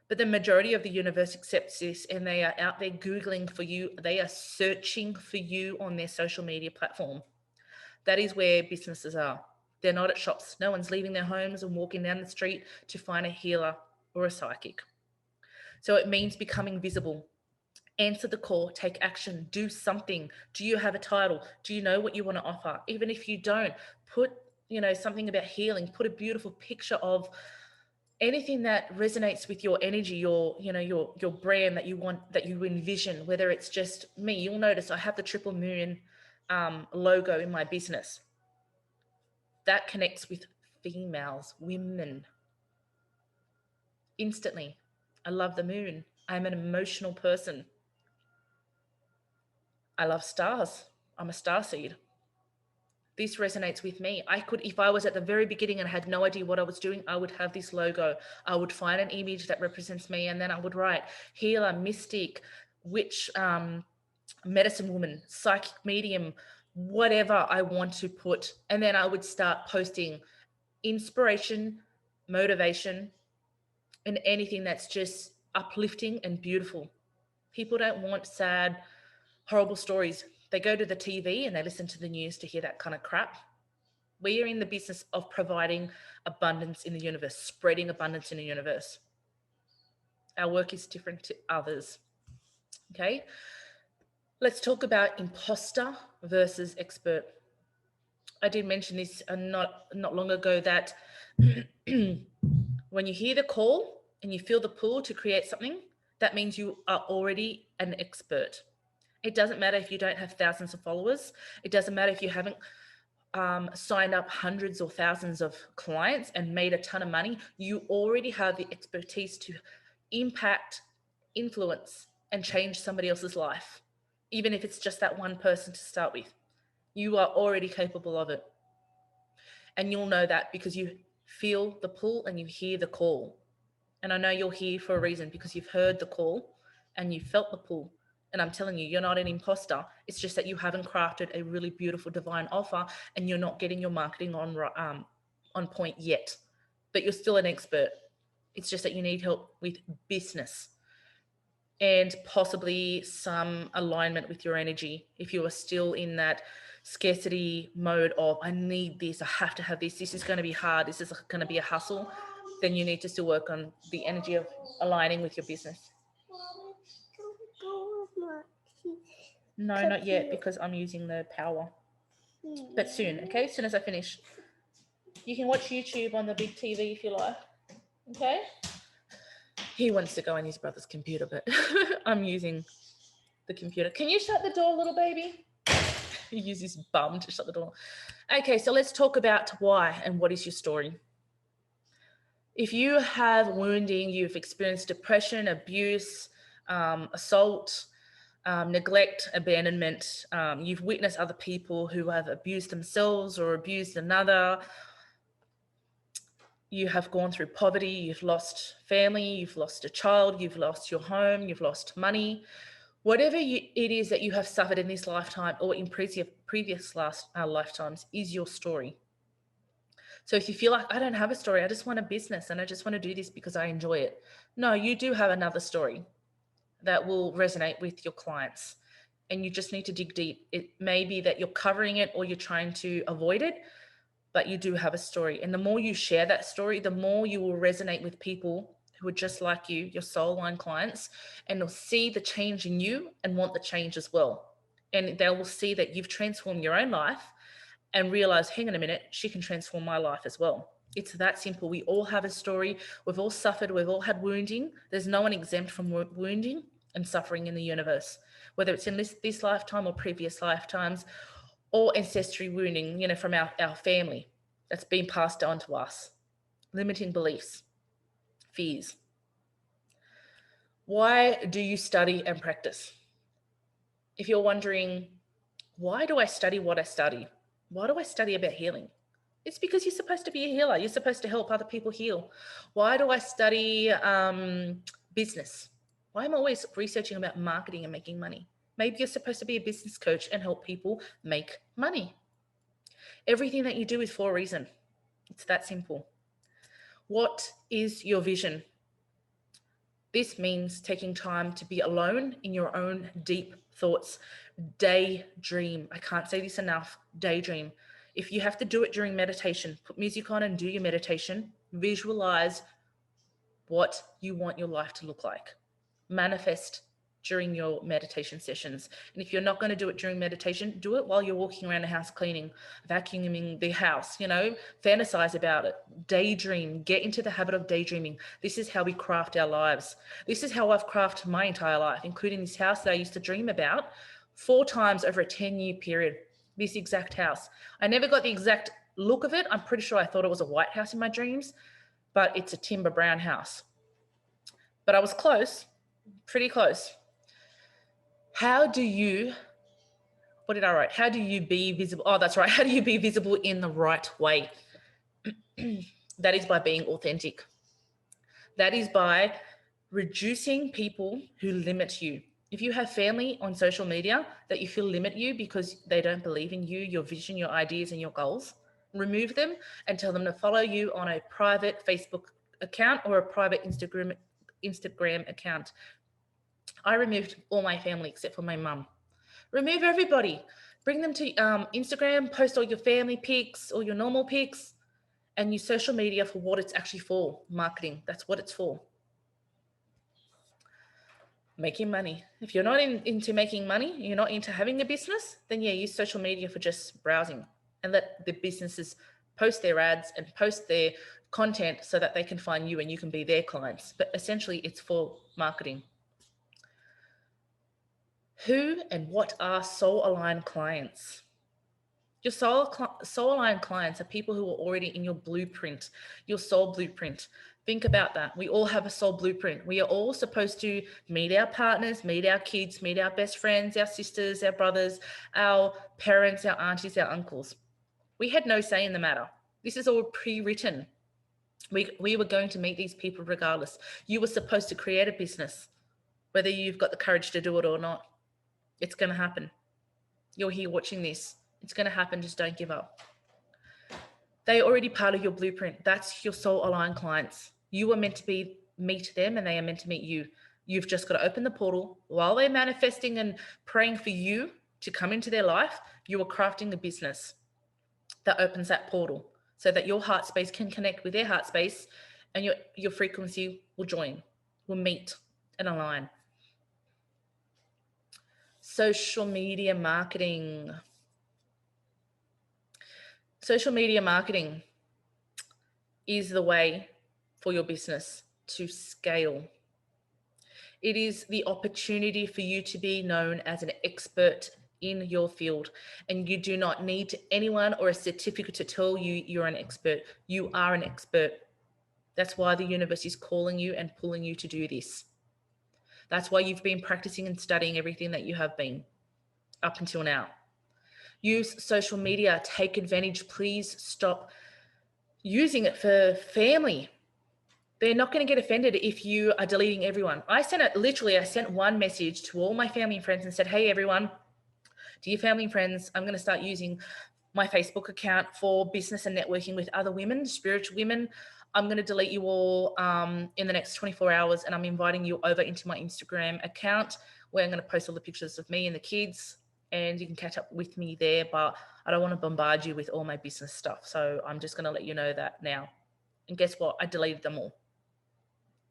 But the majority of the universe accepts this, and they are out there Googling for you. They are searching for you on their social media platform. That is where businesses are. They're not at shops. No one's leaving their homes and walking down the street to find a healer or a psychic. So it means becoming visible. Answer the call, take action, do something. Do you have a title? Do you know what you want to offer? Even if you don't, put, something about healing, put a beautiful picture of anything that resonates with your energy, your brand that you want, that you envision, whether it's just me. You'll notice I have the triple moon logo in my business. That connects with females, women, instantly. I love the moon. I'm an emotional person. I love stars. I'm a starseed. This resonates with me. I could, if I was at the very beginning and had no idea what I was doing, I would have this logo. I would find an image that represents me, and then I would write healer, mystic, witch, medicine woman, psychic medium, whatever I want to put. And then I would start posting inspiration, motivation, and anything that's just uplifting and beautiful. People don't want sad, horrible stories. They go to the TV and they listen to the news to hear that kind of crap. We are in the business of providing abundance in the universe, spreading abundance in the universe. Our work is different to others. Okay. Let's talk about imposter versus expert. I did mention this not long ago that when you hear the call and you feel the pull to create something, that means you are already an expert. It doesn't matter if you don't have thousands of followers. It doesn't matter if you haven't signed up hundreds or thousands of clients and made a ton of money. You already have the expertise to impact, influence, and change somebody else's life, even if it's just that one person to start with. You are already capable of it. And you'll know that because you feel the pull and you hear the call. And I know you're here for a reason, because you've heard the call and you felt the pull. And I'm telling you, you're not an imposter. It's just that you haven't crafted a really beautiful divine offer and you're not getting your marketing on point yet. But you're still an expert. It's just that you need help with business and possibly some alignment with your energy. If you are still in that scarcity mode of, I need this, I have to have this is going to be hard, this is going to be a hustle, then you need to still work on the energy of aligning with your business. No, not yet, because I'm using the power. But soon, okay? As soon as I finish. You can watch YouTube on the big TV if you like. Okay? He wants to go on his brother's computer, but I'm using the computer. Can you shut the door, little baby? He uses his bum to shut the door. Okay, so let's talk about why and what is your story. If you have wounding, you've experienced depression, abuse, assault, neglect, abandonment, you've witnessed other people who have abused themselves or abused another, you have gone through poverty, you've lost family, you've lost a child, you've lost your home, you've lost money, whatever it is that you have suffered in this lifetime or in previous lifetimes is your story. So if you feel like, I don't have a story, I just want a business and I just want to do this because I enjoy it. No, you do have another story that will resonate with your clients, and you just need to dig deep. It may be that you're covering it or you're trying to avoid it, but you do have a story. And the more you share that story, the more you will resonate with people who are just like you, your soul line clients, and they'll see the change in you and want the change as well. And they will see that you've transformed your own life and realize, hang on a minute, she can transform my life as well. It's that simple. We all have a story. We've all suffered. We've all had wounding. There's no one exempt from wounding and suffering in the universe, whether it's in this lifetime or previous lifetimes, or ancestry wounding, from our family that's been passed on to us, limiting beliefs, Fears. Why do you study and practice? If you're wondering, why do I study what I study? Why do I study about healing? It's because you're supposed to be a healer. You're supposed to help other people heal. Why do I study business? Why am I always researching about marketing and making money? Maybe you're supposed to be a business coach and help people make money. Everything that you do is for a reason. It's that simple. What is your vision? This means taking time to be alone in your own deep thoughts. Daydream. I can't say this enough. Daydream. If you have to do it during meditation, put music on and do your meditation. Visualize what you want your life to look like. Manifest during your meditation sessions. And if you're not going to do it during meditation, do it while you're walking around the house cleaning, vacuuming the house, fantasize about it. Daydream. Get into the habit of daydreaming. This is how we craft our lives. This is how I've crafted my entire life, including this house that I used to dream about 4 times over a 10-year period. This exact house. I never got the exact look of it. I'm pretty sure I thought it was a white house in my dreams, but it's a timber brown house. But I was close, pretty close. How do you be visible? Oh, that's right. How do you be visible in the right way? That is by being authentic. That is by reducing people who limit you. If you have family on social media that you feel limit you because they don't believe in you, your vision, your ideas, and your goals, remove them and tell them to follow you on a private Facebook account or a private Instagram account. I removed all my family except for my mum. Remove everybody. Bring them to Instagram, post all your family pics or your normal pics, and use social media for what it's actually for, marketing. That's what it's for. Making money. If you're not into making money, you're not into having a business, then yeah, use social media for just browsing and let the businesses post their ads and post their content so that they can find you and you can be their clients. But essentially it's for marketing. Who and what are soul-aligned clients? Your soul-aligned clients are people who are already in your blueprint, your soul blueprint. Think about that. We all have a soul blueprint. We are all supposed to meet our partners, meet our kids, meet our best friends, our sisters, our brothers, our parents, our aunties, our uncles. We had no say in the matter. This is all pre-written. We were going to meet these people regardless. You were supposed to create a business, whether you've got the courage to do it or not. It's going to happen. You're here watching this. It's going to happen. Just don't give up. They are already part of your blueprint. That's your soul-aligned clients. You are meant to meet them and they are meant to meet you. You've just got to open the portal. While they're manifesting and praying for you to come into their life, you are crafting a business that opens that portal so that your heart space can connect with their heart space and your frequency will join, will meet and align. Social media marketing. Social media marketing is the way for your business to scale. It is the opportunity for you to be known as an expert in your field, and you do not need anyone or a certificate to tell you you're an expert. You are an expert. That's why the universe is calling you and pulling you to do this. That's why you've been practicing and studying everything that you have been up until now. Use social media. Take advantage. Please stop using it for family. They're not going to get offended if you are deleting everyone. I sent one message to all my family and friends and said, hey, everyone, dear family and friends, I'm going to start using my Facebook account for business and networking with other women, spiritual women. I'm going to delete you all in the next 24 hours, and I'm inviting you over into my Instagram account where I'm going to post all the pictures of me and the kids, and you can catch up with me there, but I don't want to bombard you with all my business stuff. So I'm just going to let you know that now. And guess what? I deleted them all.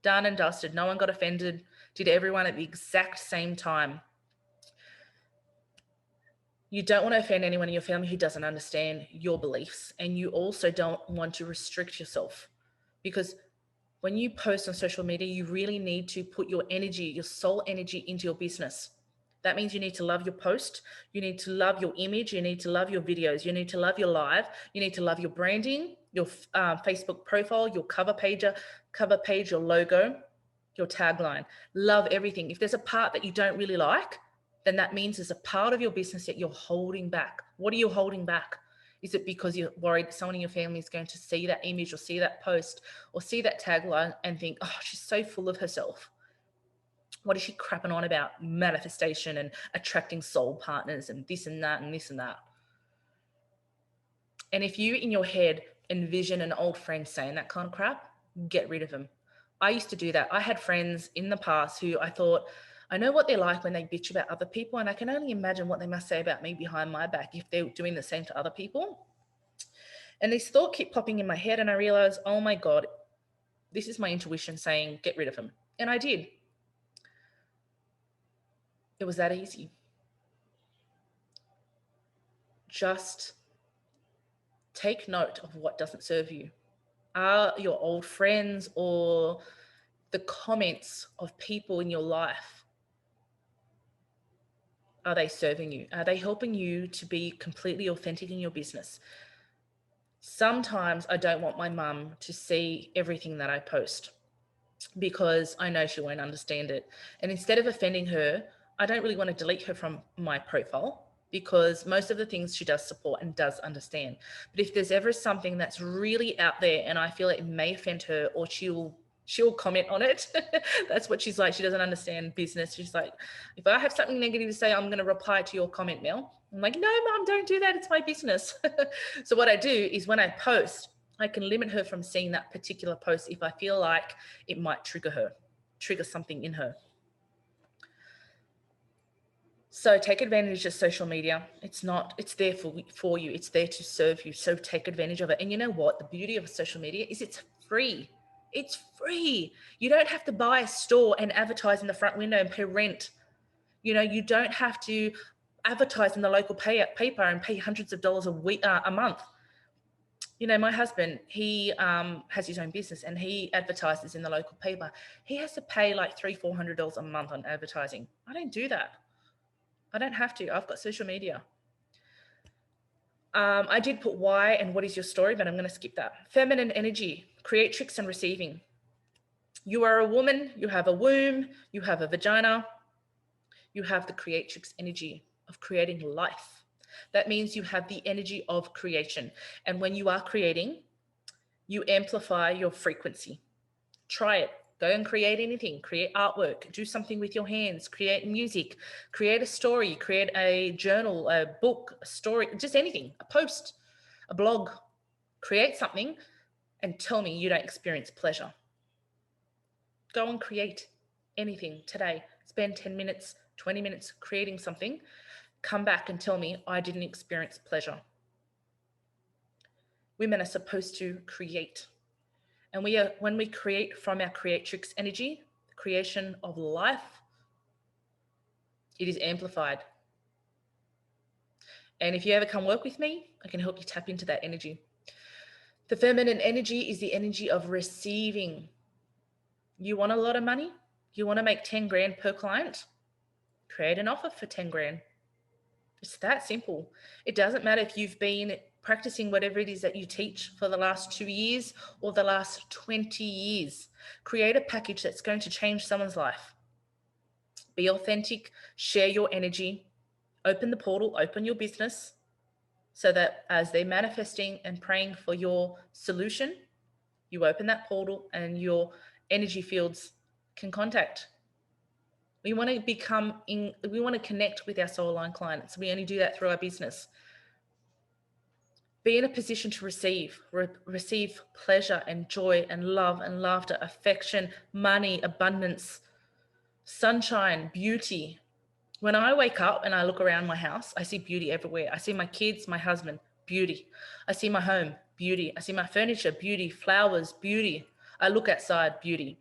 Done and dusted. No one got offended. Did everyone at the exact same time. You don't want to offend anyone in your family who doesn't understand your beliefs, and you also don't want to restrict yourself. Because when you post on social media, you really need to put your energy, your soul energy into your business. That means you need to love your post. You need to love your image. You need to love your videos. You need to love your live. You need to love your branding. your Facebook profile, your cover page, your logo, your tagline. Love everything. If there's a part that you don't really like, then that means there's a part of your business that you're holding back. What are you holding back? Is it because you're worried someone in your family is going to see that image or see that post or see that tagline and think, oh, she's so full of herself? What is she crapping on about? Manifestation and attracting soul partners and this and that and this and that. And if you in your head envision an old friend saying that kind of crap, get rid of them. I used to do that. I had friends in the past who I thought, I know what they're like when they bitch about other people, and I can only imagine what they must say about me behind my back if they're doing the same to other people. And this thought kept popping in my head, and I realized, oh my God, this is my intuition saying, get rid of them. And I did. It was that easy. Just take note of what doesn't serve you. Are your old friends or the comments of people in your life, are they serving you? Are they helping you to be completely authentic in your business? Sometimes I don't want my mum to see everything that I post because I know she won't understand it. And instead of offending her, I don't really want to delete her from my profile because most of the things she does support and does understand. But if there's ever something that's really out there and I feel it may offend her, or she'll comment on it. That's what she's like. She doesn't understand business. She's like, if I have something negative to say, I'm going to reply to your comment, Mel. I'm like, no, Mom, don't do that. It's my business. So what I do is when I post, I can limit her from seeing that particular post if I feel like it might trigger something in her. So take advantage of social media. It's there for you. It's there to serve you. So take advantage of it. And you know what? The beauty of social media is it's free. It's free. You don't have to buy a store and advertise in the front window and pay rent. You don't have to advertise in the local paper and pay hundreds of dollars a month. My husband, he has his own business and he advertises in the local paper. He has to pay like $300-400 a month on advertising. I don't do that. I don't have to. I've got social media. I did put why and what is your story, but I'm going to skip that. Feminine energy, creatrix and receiving. You are a woman, you have a womb, you have a vagina, you have the creatrix energy of creating life. That means you have the energy of creation. And when you are creating, you amplify your frequency. Try it. Go and create anything. Create artwork. Do something with your hands. Create music. Create a story. Create a journal, a book, a story, just anything. A post, a blog. Create something and tell me you don't experience pleasure. Go and create anything today. Spend 10 minutes, 20 minutes creating something. Come back and tell me I didn't experience pleasure. Women are supposed to create. And when we create from our creatrix energy, the creation of life, it is amplified. And if you ever come work with me, I can help you tap into that energy. The feminine energy is the energy of receiving. You want a lot of money? You want to make 10 grand per client? Create an offer for 10 grand. It's that simple. It doesn't matter if you've been practicing whatever it is that you teach for the last 2 years or the last 20 years. Create a package that's going to change someone's life. Be authentic, share your energy, open the portal, open your business so that as they're manifesting and praying for your solution, you open that portal and your energy fields can contact. We want to connect with our soul aligned clients. We only do that through our business. Be in a position to receive pleasure and joy and love and laughter, affection, money, abundance, sunshine, beauty. When I wake up and I look around my house, I see beauty everywhere. I see my kids, my husband, beauty. I see my home, beauty. I see my furniture, beauty, flowers, beauty. I look outside, beauty.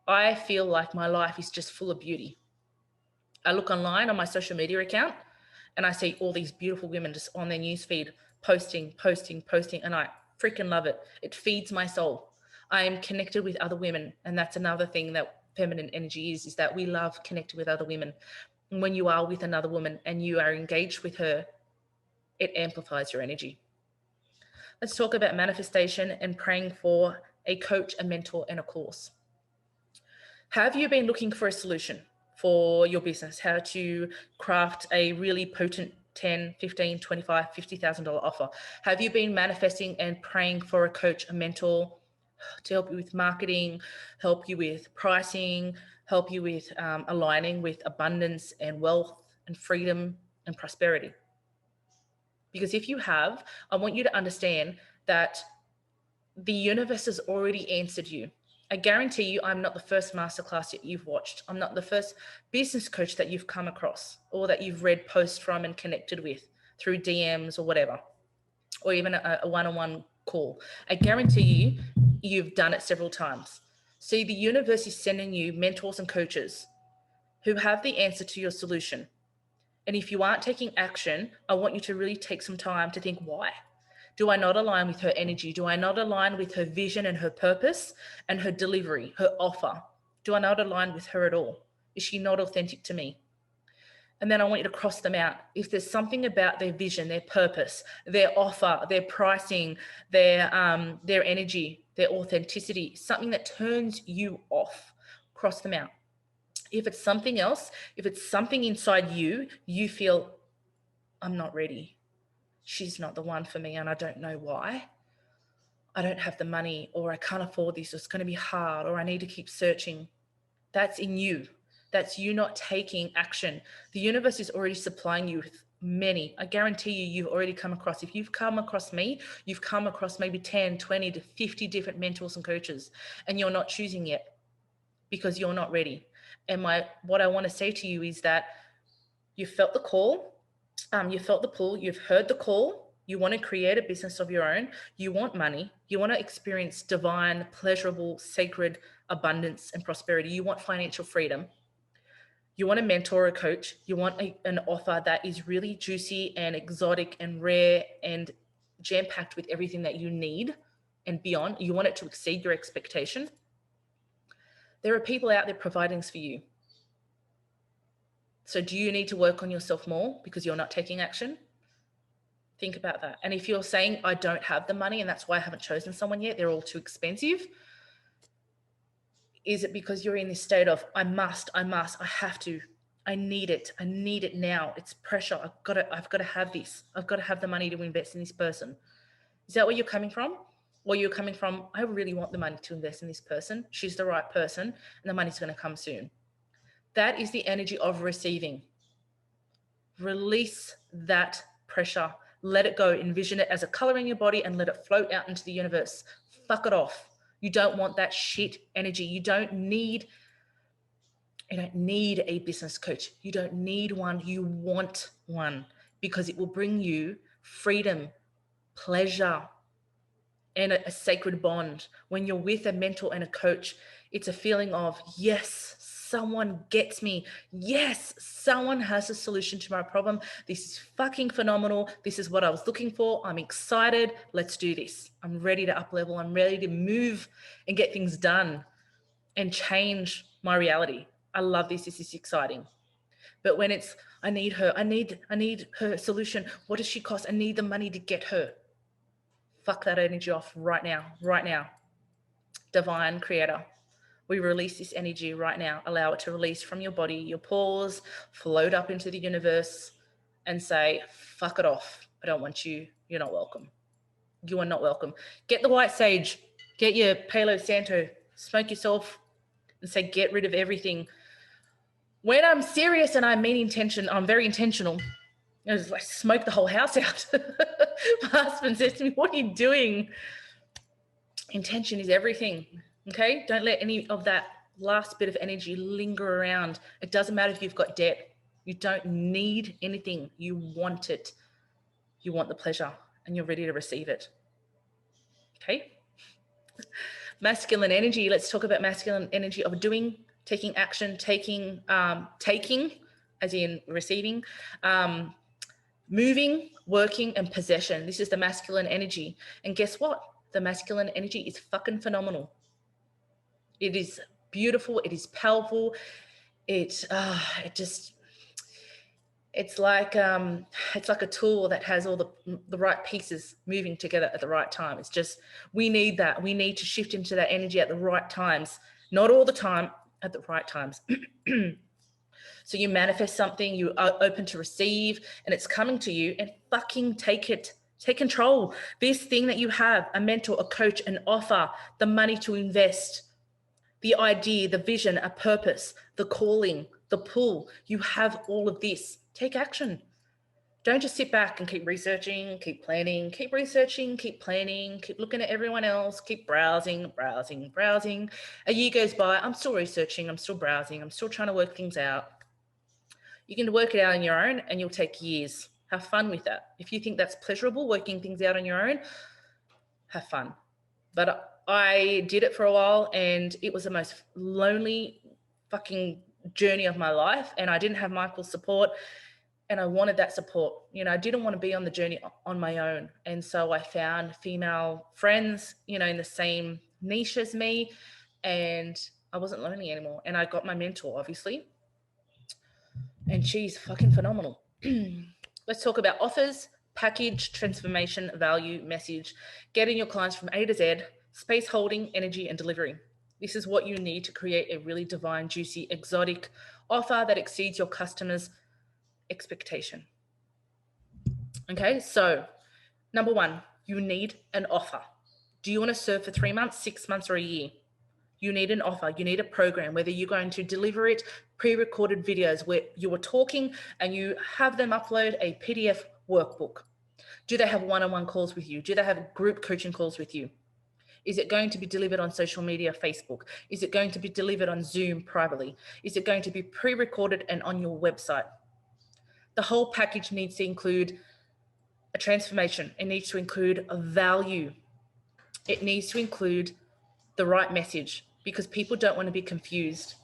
I feel like my life is just full of beauty. I look online on my social media account and I see all these beautiful women just on their newsfeed posting, and I freaking love it. It feeds my soul. I am connected with other women, and that's another thing that feminine energy is that we love connecting with other women. And when you are with another woman and you are engaged with her, it amplifies your energy. Let's talk about manifestation and praying for a coach, a mentor, and a course. Have you been looking for a solution for your business? How to craft a really potent 10, 15, 25, $50,000 offer? Have you been manifesting and praying for a coach, a mentor to help you with marketing, help you with pricing, help you with aligning with abundance and wealth and freedom and prosperity? Because if you have, I want you to understand that the universe has already answered you. I guarantee you, I'm not the first masterclass that you've watched. I'm not the first business coach that you've come across or that you've read posts from and connected with through DMs or whatever, or even a one-on-one call. I guarantee you, you've done it several times. See, the universe is sending you mentors and coaches who have the answer to your solution. And if you aren't taking action, I want you to really take some time to think, why? Do I not align with her energy? Do I not align with her vision and her purpose and her delivery, her offer? Do I not align with her at all? Is she not authentic to me? And then I want you to cross them out. If there's something about their vision, their purpose, their offer, their pricing, their energy, their authenticity, something that turns you off, cross them out. If it's something else, if it's something inside you, you feel, I'm not ready. She's not the one for me and I don't know why. I don't have the money, or I can't afford this, or it's going to be hard, or I need to keep searching. That's in you. That's you not taking action. The universe is already supplying you with many. I guarantee you, you've already come across, if you've come across me, you've come across maybe 10, 20 to 50 different mentors and coaches, and you're not choosing yet because you're not ready. And what I want to say to you is that you felt the call, you felt the pull, you've heard the call, you want to create a business of your own, you want money, you want to experience divine, pleasurable, sacred abundance and prosperity, you want financial freedom, you want a mentor or a coach, you want an offer that is really juicy and exotic and rare and jam-packed with everything that you need and beyond, you want it to exceed your expectation. There are people out there providing this for you. So do you need to work on yourself more because you're not taking action? Think about that. And if you're saying, I don't have the money and that's why I haven't chosen someone yet, they're all too expensive, is it because you're in this state of, I have to, I need it now. It's pressure. I've got to have this. I've got to have the money to invest in this person. Is that where you're coming from? Or you're coming from, I really want the money to invest in this person. She's the right person and the money's going to come soon. That is the energy of receiving. Release that pressure. Let it go. Envision it as a color in your body and let it float out into the universe. Fuck it off. You don't want that shit energy. You don't need a business coach. You don't need one. You want one because it will bring you freedom, pleasure, and a sacred bond. When you're with a mentor and a coach, it's a feeling of, yes, someone gets me. Yes, someone has a solution to my problem. This is fucking phenomenal. This is what I was looking for. I'm excited. Let's do this. I'm ready to up level. I'm ready to move and get things done and change my reality. I love this. This is exciting. But when it's, I need her. I need her solution. What does she cost? I need the money to get her. Fuck that energy off right now. Divine creator, we release this energy right now. Allow it to release from your body, your pores, float up into the universe and say, fuck it off. I don't want you. You're not welcome. You are not welcome. Get the white sage, get your Palo Santo, smoke yourself and say, get rid of everything. When I'm serious and I mean intention, I'm very intentional. I just like smoke the whole house out. My husband says to me, what are you doing? Intention is everything. Okay. Don't let any of that last bit of energy linger around. It doesn't matter if you've got debt. You don't need anything. You want it. You want the pleasure and you're ready to receive it. Okay. Masculine energy. Let's talk about masculine energy of doing, taking action, taking as in receiving, moving, working, and possession. This is the masculine energy. And guess what? The masculine energy is fucking phenomenal. It is beautiful. It is powerful. It's it's like a tool that has all the right pieces moving together at the right time. It's just, we need that. We need to shift into that energy at the right times, not all the time, at the right times. So you manifest something, you are open to receive, and it's coming to you, and fucking take it. Take control. This thing that you have, a mentor, a coach, an offer, the money to invest, the idea, the vision, a purpose, the calling, the pull. You have all of this. Take action. Don't just sit back and keep researching, keep planning, keep researching, keep planning, keep looking at everyone else, keep browsing. A year goes by, I'm still researching, I'm still browsing, I'm still trying to work things out. You can work it out on your own and you'll take years. Have fun with that. If you think that's pleasurable, working things out on your own, have fun. But I did it for a while and it was the most lonely fucking journey of my life, and I didn't have Michael's support, and I wanted that support. You know, I didn't want to be on the journey on my own. And so I found female friends, you know, in the same niche as me, and I wasn't lonely anymore. And I got my mentor, obviously, and she's fucking phenomenal. Let's talk about offers, package, transformation, value, message, getting your clients from A to Z, space holding, energy, and delivery. This is what you need to create a really divine, juicy, exotic offer that exceeds your customers' expectation. Okay, so number one, you need an offer. Do you want to serve for 3 months, 6 months, or a year? You need an offer. You need a program, whether you're going to deliver it, pre-recorded videos where you are talking and you have them upload a PDF workbook. Do they have one-on-one calls with you? Do they have group coaching calls with you? Is it going to be delivered on social media, Facebook? Is it going to be delivered on Zoom privately? Is it going to be pre-recorded and on your website? The whole package needs to include a transformation. It needs to include a value. It needs to include the right message, because people don't want to be confused.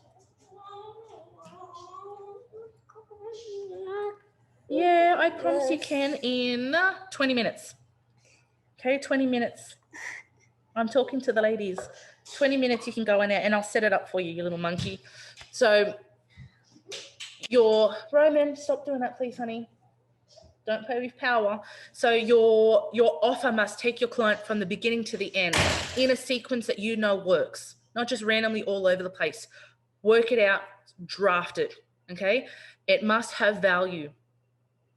Yeah, I promise you can in 20 minutes. Okay, 20 minutes. I'm talking to the ladies. 20 minutes you can go in there and I'll set it up for you, you little monkey. So your Roman, stop doing that, please, honey. Don't play with power. So your offer must take your client from the beginning to the end in a sequence that you know works, not just randomly all over the place. Work it out, draft it, okay? It must have value.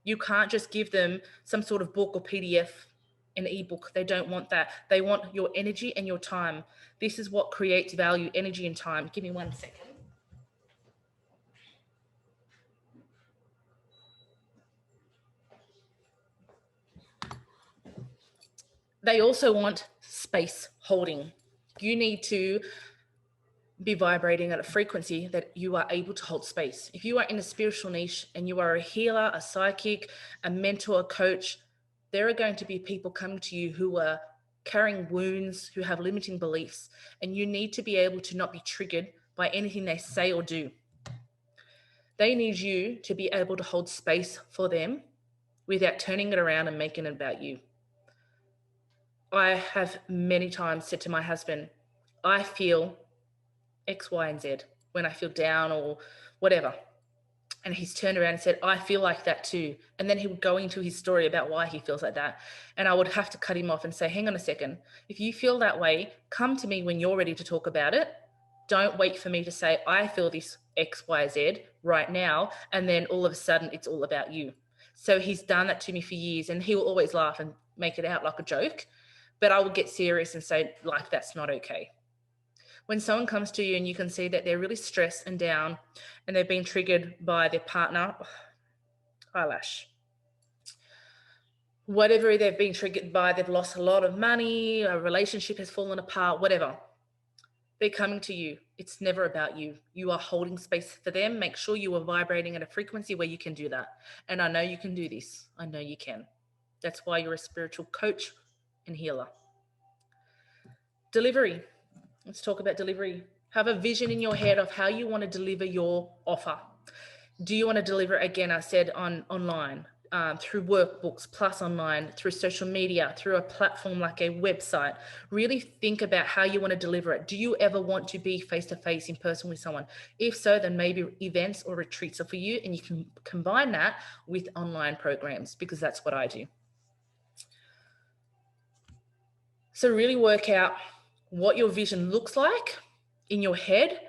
You can't just give them some sort of book or PDF, an ebook. They don't want that. They want your energy and your time. This is what creates value, energy and time. Give me 1 second. They also want space holding. You need to be vibrating at a frequency that you are able to hold space. If you are in a spiritual niche and you are a healer, a psychic, a mentor, a coach, there are going to be people coming to you who are carrying wounds, who have limiting beliefs, and you need to be able to not be triggered by anything they say or do. They need you to be able to hold space for them without turning it around and making it about you. I have many times said to my husband, I feel X, Y, and Z when I feel down or whatever. And he's turned around and said, I feel like that too. And then he would go into his story about why he feels like that. And I would have to cut him off and say, hang on a second. If you feel that way, come to me when you're ready to talk about it. Don't wait for me to say, I feel this X, Y, Z right now. And then all of a sudden it's all about you. So he's done that to me for years, and he will always laugh and make it out like a joke. But I would get serious and say, like, that's not okay. When someone comes to you and you can see that they're really stressed and down and they've been triggered by their partner, eyelash, whatever they've been triggered by, they've lost a lot of money, a relationship has fallen apart, whatever, they're coming to you. It's never about you. You are holding space for them. Make sure you are vibrating at a frequency where you can do that. And I know you can do this. I know you can. That's why you're a spiritual coach and healer. Delivery. Let's talk about delivery. Have a vision in your head of how you want to deliver your offer. Do you want to deliver, again, I said online, through workbooks, plus online, through social media, through a platform like a website. Really think about how you want to deliver it. Do you ever want to be face-to-face in person with someone? If so, then maybe events or retreats are for you, and you can combine that with online programs, because that's what I do. So really work out what your vision looks like in your head,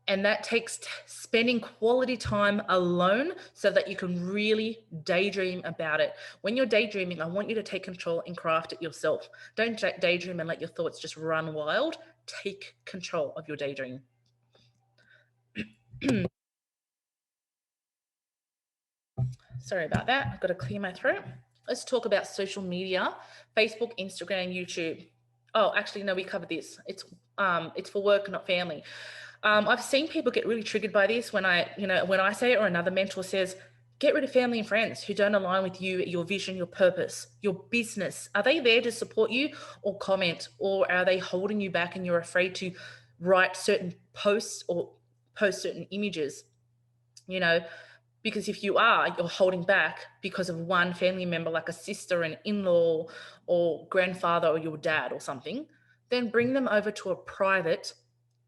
and that takes spending quality time alone so that you can really daydream about it. When you're daydreaming, I want you to take control and craft it yourself. Don't daydream and let your thoughts just run wild. Take control of your daydream. Sorry about that. I've got to clear my throat. Let's talk about social media: Facebook, Instagram, YouTube. Oh, actually, no, we covered this. It's for work, not family. I've seen people get really triggered by this when I say it, or another mentor says, get rid of family and friends who don't align with you, your vision, your purpose, your business. Are they there to support you or comment, or are they holding you back and you're afraid to write certain posts or post certain images? Because if you are, you're holding back because of one family member, like a sister, an in-law, or grandfather, or your dad or something. Then bring them over to a private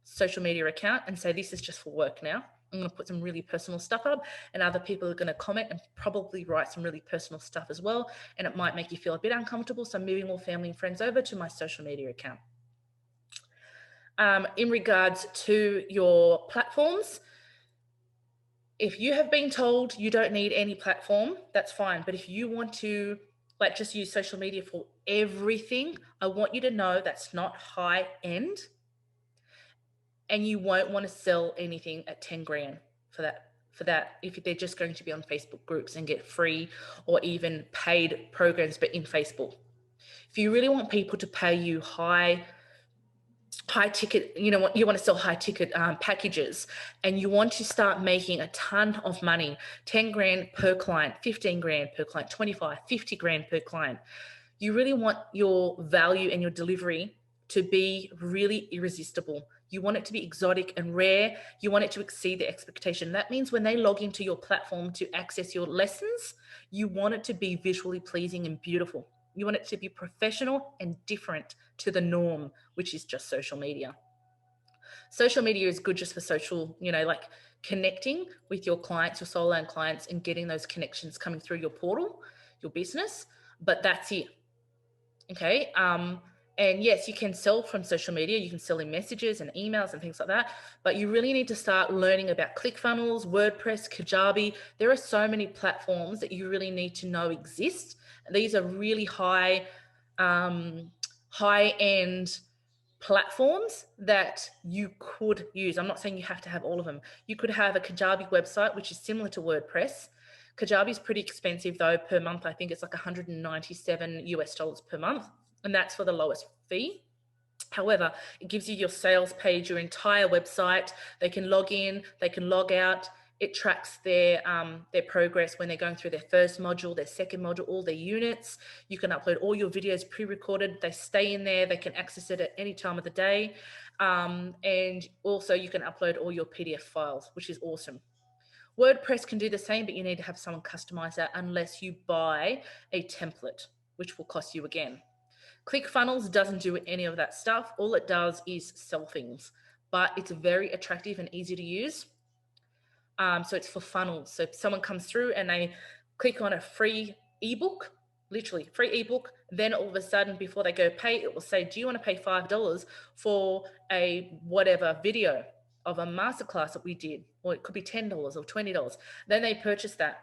social media account and say, this is just for work now. I'm going to put some really personal stuff up, and other people are going to comment and probably write some really personal stuff as well. And it might make you feel a bit uncomfortable. So I'm moving all family and friends over to my social media account. In regards to your platforms, if you have been told you don't need any platform, that's fine. But if you want to just use social media for everything, I want you to know that's not high end. And you won't want to sell anything at 10 grand for that if they're just going to be on Facebook groups and get free or even paid programs, but in Facebook. If you really want people to pay you high ticket, you want to sell high ticket packages, and you want to start making a ton of money, 10 grand per client, 15 grand per client, 25, 50 grand per client. You really want your value and your delivery to be really irresistible. You want it to be exotic and rare. You want it to exceed the expectation. That means when they log into your platform to access your lessons, you want it to be visually pleasing and beautiful. You want it to be professional and different to the norm, which is just social media. Social media is good just for social, like connecting with your clients, your soul-line clients, and getting those connections coming through your portal, your business. But that's it. Okay. And yes, you can sell from social media. You can sell in messages and emails and things like that. But you really need to start learning about ClickFunnels, WordPress, Kajabi. There are so many platforms that you really need to know exist. These are really high-end platforms that you could use. I'm not saying you have to have all of them. You could have a Kajabi website, which is similar to WordPress. Kajabi is pretty expensive though per month. I think it's like $197 per month, and that's for the lowest fee. However, it gives you your sales page, your entire website. They can log in, they can log out. It tracks their progress when they're going through their first module, their second module, all their units. You can upload all your videos pre-recorded. They stay in there. They can access it at any time of the day. And also you can upload all your PDF files, which is awesome. WordPress can do the same, but you need to have someone customize that unless you buy a template, which will cost you again. ClickFunnels doesn't do any of that stuff. All it does is sell things, but it's very attractive and easy to use. So it's for funnels. So if someone comes through and they click on a free ebook, literally free ebook, then all of a sudden before they go pay, it will say, do you want to pay $5 for a whatever video of a masterclass that we did? Or it could be $10 or $20. Then they purchase that.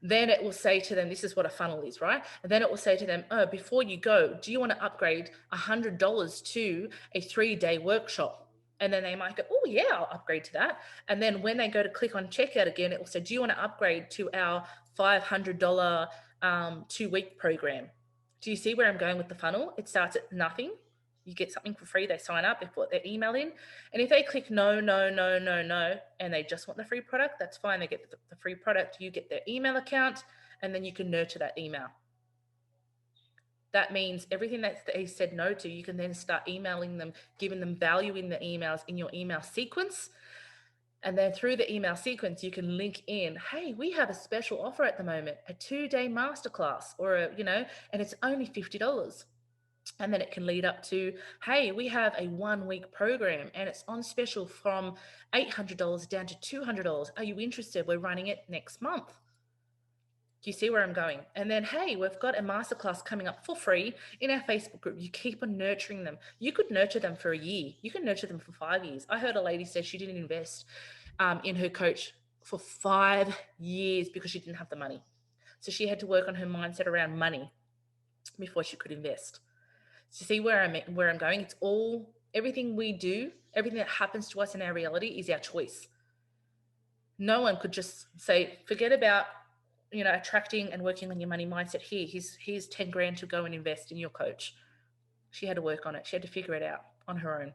Then it will say to them, this is what a funnel is, right? And then it will say to them, oh, before you go, do you want to upgrade $100 to a 3-day workshop? And then they might go, oh yeah, I'll upgrade to that. And then when they go to click on checkout again, it will say, do you want to upgrade to our $500 2-week program? Do you see where I'm going with the funnel? It starts at nothing. You get something for free. They sign up, they put their email in. And if they click no, and they just want the free product, that's fine. They get the free product. You get their email account, and then you can nurture that email. That means everything that they said no to, you can then start emailing them, giving them value in the emails, in your email sequence. And then through the email sequence, you can link in, hey, we have a special offer at the moment, a 2-day masterclass, or and it's only $50. And then it can lead up to, hey, we have a 1-week program and it's on special from $800 down to $200. Are you interested? We're running it next month. Do you see where I'm going? And then, hey, we've got a masterclass coming up for free in our Facebook group. You keep on nurturing them. You could nurture them for a year. You can nurture them for 5 years. I heard a lady say she didn't invest in her coach for 5 years because she didn't have the money. So she had to work on her mindset around money before she could invest. So see where I'm going? It's all, everything we do, everything that happens to us in our reality is our choice. No one could just say, forget about attracting and working on your money mindset here. Here's 10 grand to go and invest in your coach. She had to work on it. She had to figure it out on her own.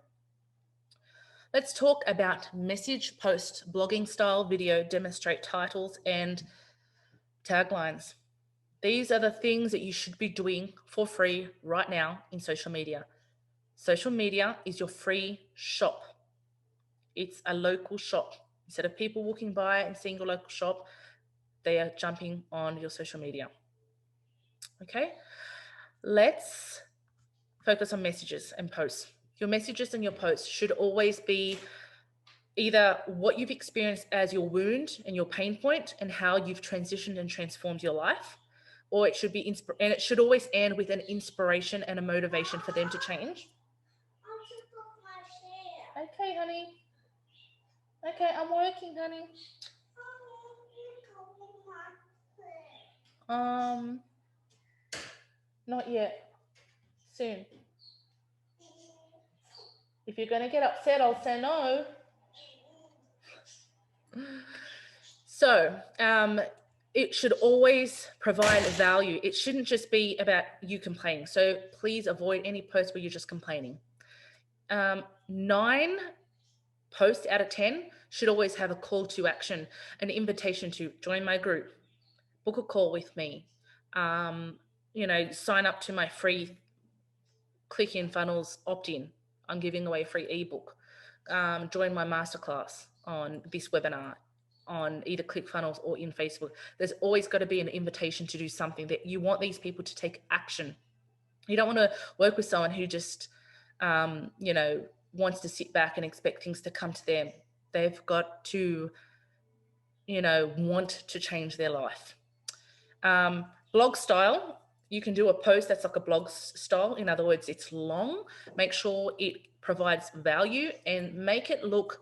Let's talk about message, post, blogging style, video, demonstrate titles and taglines. These are the things that you should be doing for free right now in social media. Social media is your free shop. It's a local shop. Instead of people walking by and seeing your local shop, they are jumping on your social media. Okay, let's focus on messages and posts. Your messages and your posts should always be either what you've experienced as your wound and your pain point and how you've transitioned and transformed your life, or it should be and it should always end with an inspiration and a motivation for them to change. Okay, honey. Okay, I'm working, honey. Not yet. Soon. If you're going to get upset, I'll say no. So, it should always provide value. It shouldn't just be about you complaining. So please avoid any posts where you're just complaining. 9 posts out of 10 should always have a call to action, an invitation to join my group, book a call with me, sign up to my free Click in Funnels opt-in. I'm giving away a free ebook. Join my masterclass on this webinar on either ClickFunnels or in Facebook. There's always got to be an invitation to do something that you want these people to take action. You don't want to work with someone who just, wants to sit back and expect things to come to them. They've got to, want to change their life. Blog style, you can do a post that's like a blog style. In other words, it's long. Make sure it provides value and make it look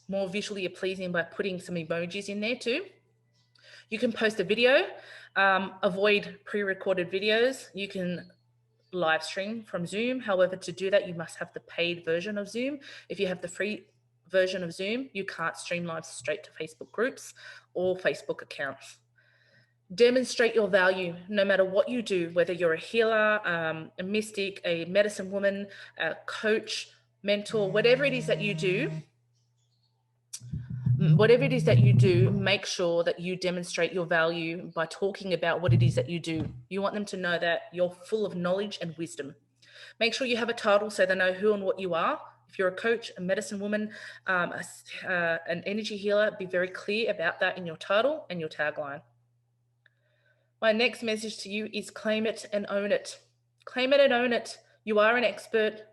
more visually pleasing by putting some emojis in there too. You can post a video, avoid pre-recorded videos. You can live stream from Zoom. However, to do that, you must have the paid version of Zoom. If you have the free version of Zoom, you can't stream live straight to Facebook groups or Facebook accounts. Demonstrate your value no matter what you do, whether you're a healer, a mystic, a medicine woman, a coach, mentor, whatever it is that you do, make sure that you demonstrate your value by talking about what it is that you do. You want them to know that you're full of knowledge and wisdom. Make sure you have a title so they know who and what you are. If you're a coach, a medicine woman, an energy healer, be very clear about that in your title and your tagline. My next message to you is claim it and own it. Claim it and own it. You are an expert.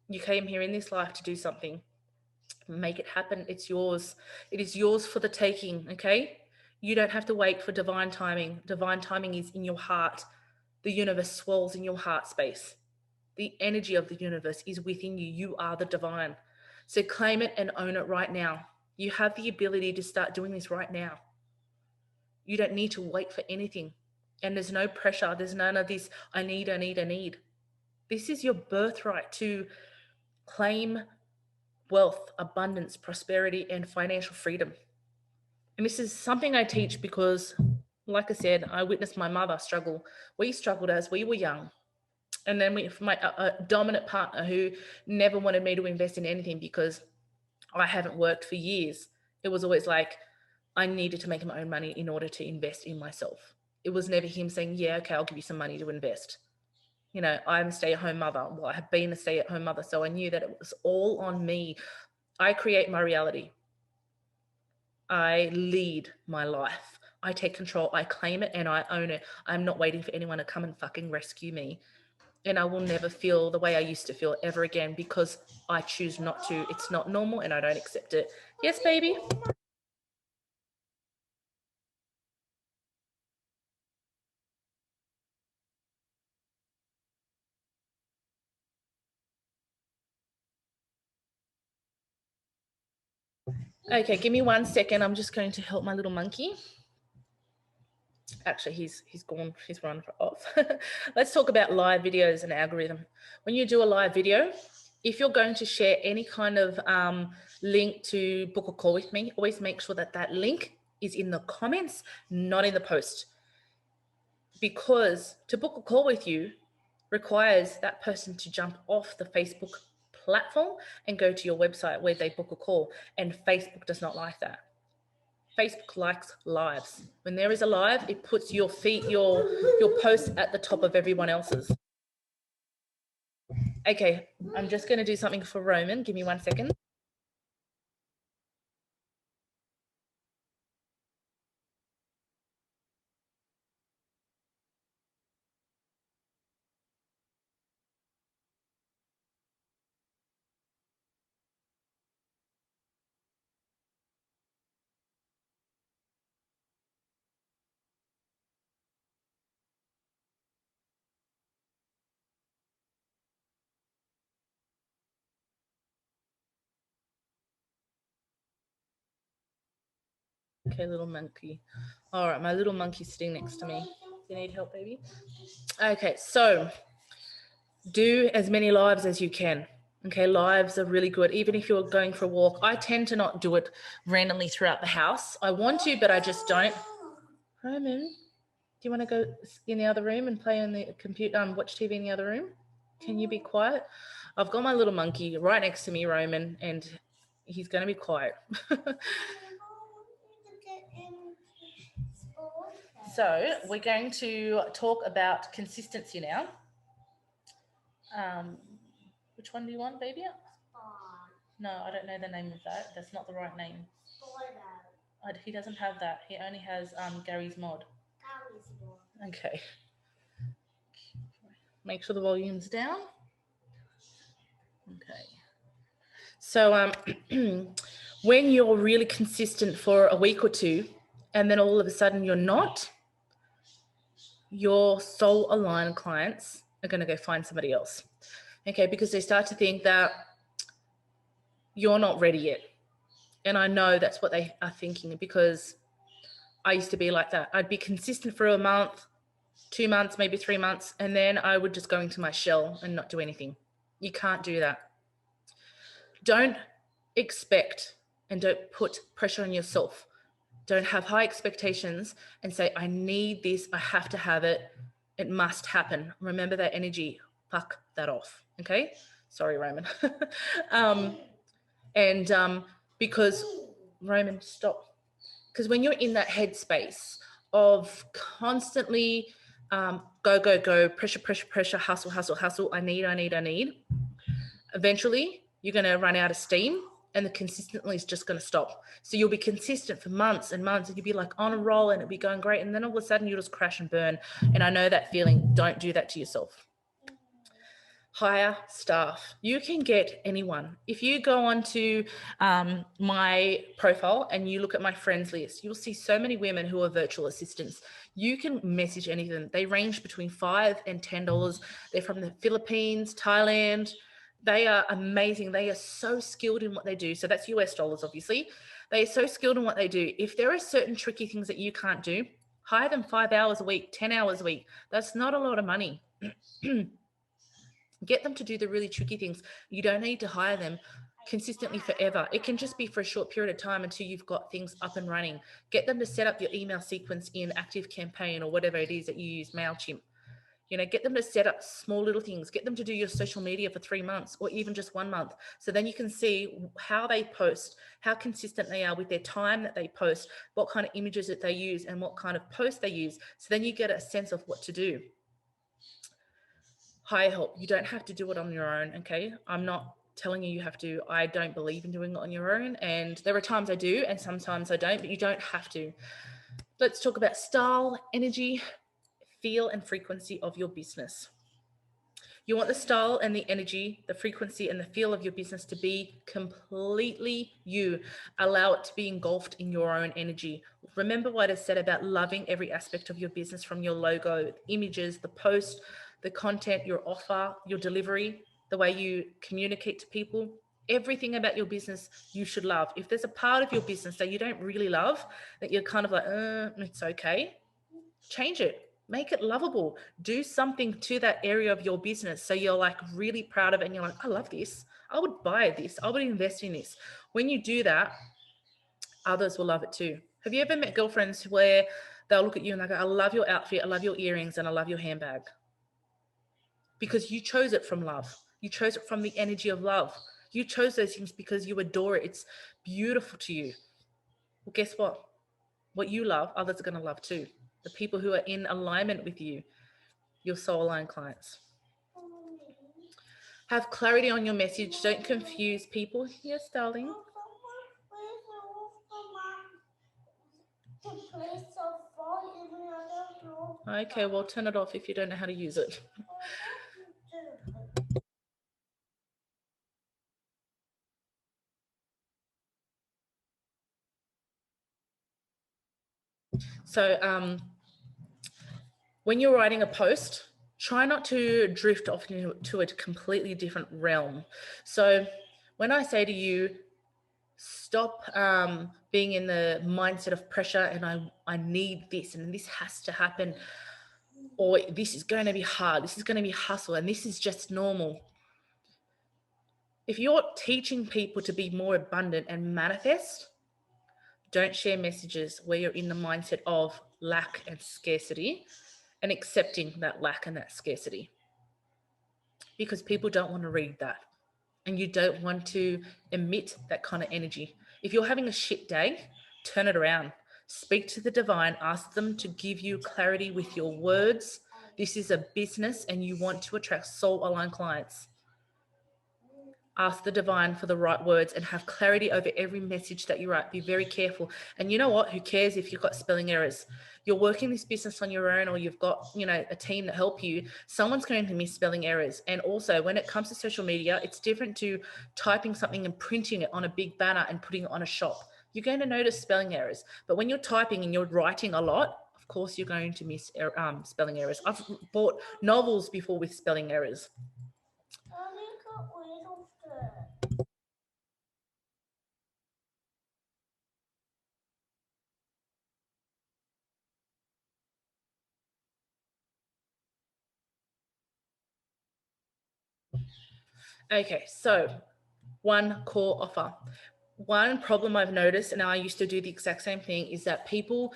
You came here in this life to do something. Make it happen. It's yours. It is yours for the taking, okay? You don't have to wait for divine timing. Divine timing is in your heart. The universe swells in your heart space. The energy of the universe is within you. You are the divine. So claim it and own it right now. You have the ability to start doing this right now. You don't need to wait for anything. And there's no pressure. There's none of this, I need. This is your birthright to claim wealth, abundance, prosperity, and financial freedom. And this is something I teach because, like I said, I witnessed my mother struggle. We struggled as we were young. And then my dominant partner who never wanted me to invest in anything because I haven't worked for years. It was always like I needed to make my own money in order to invest in myself. It was never him saying, yeah, okay, I'll give you some money to invest. I'm a stay-at-home mother. Well, I have been a stay-at-home mother, so I knew that it was all on me. I create my reality. I lead my life. I take control, I claim it, and I own it. I'm not waiting for anyone to come and fucking rescue me. And I will never feel the way I used to feel ever again because I choose not to. It's not normal and I don't accept it. Yes, baby? Okay, give me 1 second. I'm just going to help my little monkey. Actually, he's gone. He's run off. Let's talk about live videos and algorithm. When you do a live video, if you're going to share any kind of link to book a call with me, always make sure that that link is in the comments, not in the post. Because to book a call with you requires that person to jump off the Facebook platform and go to your website where they book a call. And Facebook does not like that. Facebook likes lives. When there is a live, it puts your post at the top of everyone else's. Okay, I'm just going to do something for Roman. Give me 1 second. Okay, little monkey. All right, my little monkey's sitting next to me. Do you need help, baby? Okay, so do as many lives as you can. Okay, lives are really good. Even if you're going for a walk, I tend to not do it randomly throughout the house. I want to, but I just don't. Roman, do you want to go in the other room and play on the computer, watch TV in the other room? Can you be quiet? I've got my little monkey right next to me, Roman, and he's going to be quiet. So we're going to talk about consistency now. Which one do you want, baby? No, I don't know the name of that. That's not the right name. He doesn't have that. He only has Gary's mod. Okay. Make sure the volume's down. Okay. So when you're really consistent for a week or two, and then all of a sudden you're not, your soul aligned clients are going to go find somebody else. Okay, because they start to think that you're not ready yet. And I know that's what they are thinking because I used to be like that. I'd be consistent for a month, 2 months, maybe 3 months, and then I would just go into my shell and not do anything. You can't do that. Don't expect and don't put pressure on yourself. Don't have high expectations and say, I need this, I have to have it, it must happen. Remember that energy, fuck that off, okay? Sorry, Roman. Because, Roman, stop. Because when you're in that headspace of constantly go, pressure, hustle, I need, eventually you're going to run out of steam and the consistently is just going to stop. So you'll be consistent for months and months and you'll be like on a roll and it'll be going great. And then all of a sudden you'll just crash and burn. And I know that feeling. Don't do that to yourself. Hire staff. You can get anyone. If you go onto my profile and you look at my friends list, you'll see so many women who are virtual assistants. You can message any of them. They range between $5 and $10. They're from the Philippines, Thailand. They are amazing. They are so skilled in what they do. So that's US dollars, obviously. They are so skilled in what they do. If there are certain tricky things that you can't do, hire them 5 hours a week, 10 hours a week. That's not a lot of money. Get them to do the really tricky things. You don't need to hire them consistently forever. It can just be for a short period of time until you've got things up and running. Get them to set up your email sequence in ActiveCampaign or whatever it is that you use, MailChimp. Get them to set up small little things. Get them to do your social media for 3 months or even just 1 month. So then you can see how they post, how consistent they are with their time that they post, what kind of images that they use and what kind of posts they use. So then you get a sense of what to do. Hire help. You don't have to do it on your own, okay? I'm not telling you have to. I don't believe in doing it on your own. And there are times I do and sometimes I don't, but you don't have to. Let's talk about style, energy, feel, and frequency of your business. You want the style and the energy, the frequency and the feel of your business to be completely you. Allow it to be engulfed in your own energy. Remember what I said about loving every aspect of your business, from your logo, images, the post, the content, your offer, your delivery, the way you communicate to people. Everything about your business you should love. If there's a part of your business that you don't really love, that you're kind of like, it's okay, change it. Make it lovable. Do something to that area of your business so you're like really proud of it and you're like, I love this. I would buy this. I would invest in this. When you do that, others will love it too. Have you ever met girlfriends where they'll look at you and they go, I love your outfit, I love your earrings, and I love your handbag? Because you chose it from love. You chose it from the energy of love. You chose those things because you adore it. It's beautiful to you. Well, guess what? What you love, others are going to love too. The people who are in alignment with you, your soul aligned clients. Have clarity on your message. Don't confuse people. Yes, darling. Okay, well, turn it off if you don't know how to use it. So when you're writing a post, try not to drift off into a completely different realm. So when I say to you, stop being in the mindset of pressure and I need this and this has to happen, or this is going to be hard, this is going to be hustle, and this is just normal. If you're teaching people to be more abundant and manifest, don't share messages where you're in the mindset of lack and scarcity and accepting that lack and that scarcity, because people don't want to read that and you don't want to emit that kind of energy. If you're having a shit day, turn it around. Speak to the divine, ask them to give you clarity with your words. This is a business and you want to attract soul aligned clients. Ask the divine for the right words and have clarity over every message that you write. Be very careful. And you know what? Who cares if you've got spelling errors? You're working this business on your own, or you've got, a team that help you. Someone's going to miss spelling errors. And also, when it comes to social media, it's different to typing something and printing it on a big banner and putting it on a shop. You're going to notice spelling errors. But when you're typing and you're writing a lot, of course, you're going to miss spelling errors. I've bought novels before with spelling errors. Okay, so one core offer. One problem I've noticed, and I used to do the exact same thing, is that people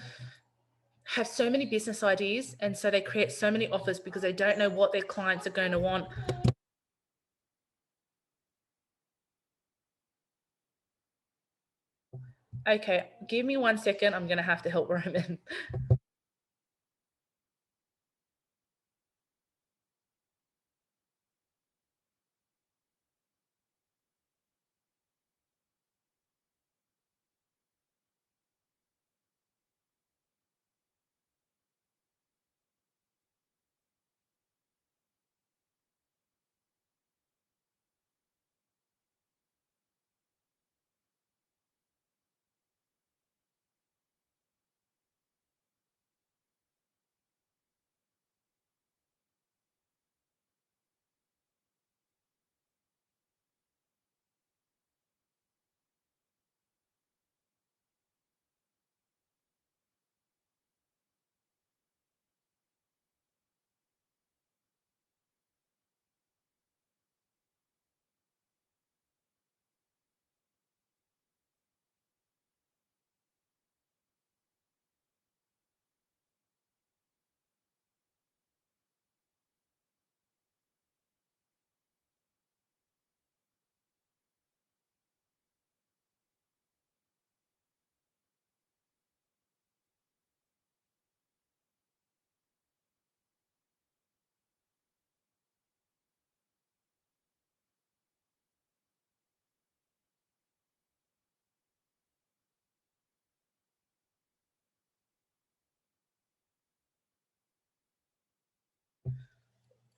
have so many business ideas and so they create so many offers because they don't know what their clients are going to want. Okay, give me 1 second. I'm going to have to help Roman.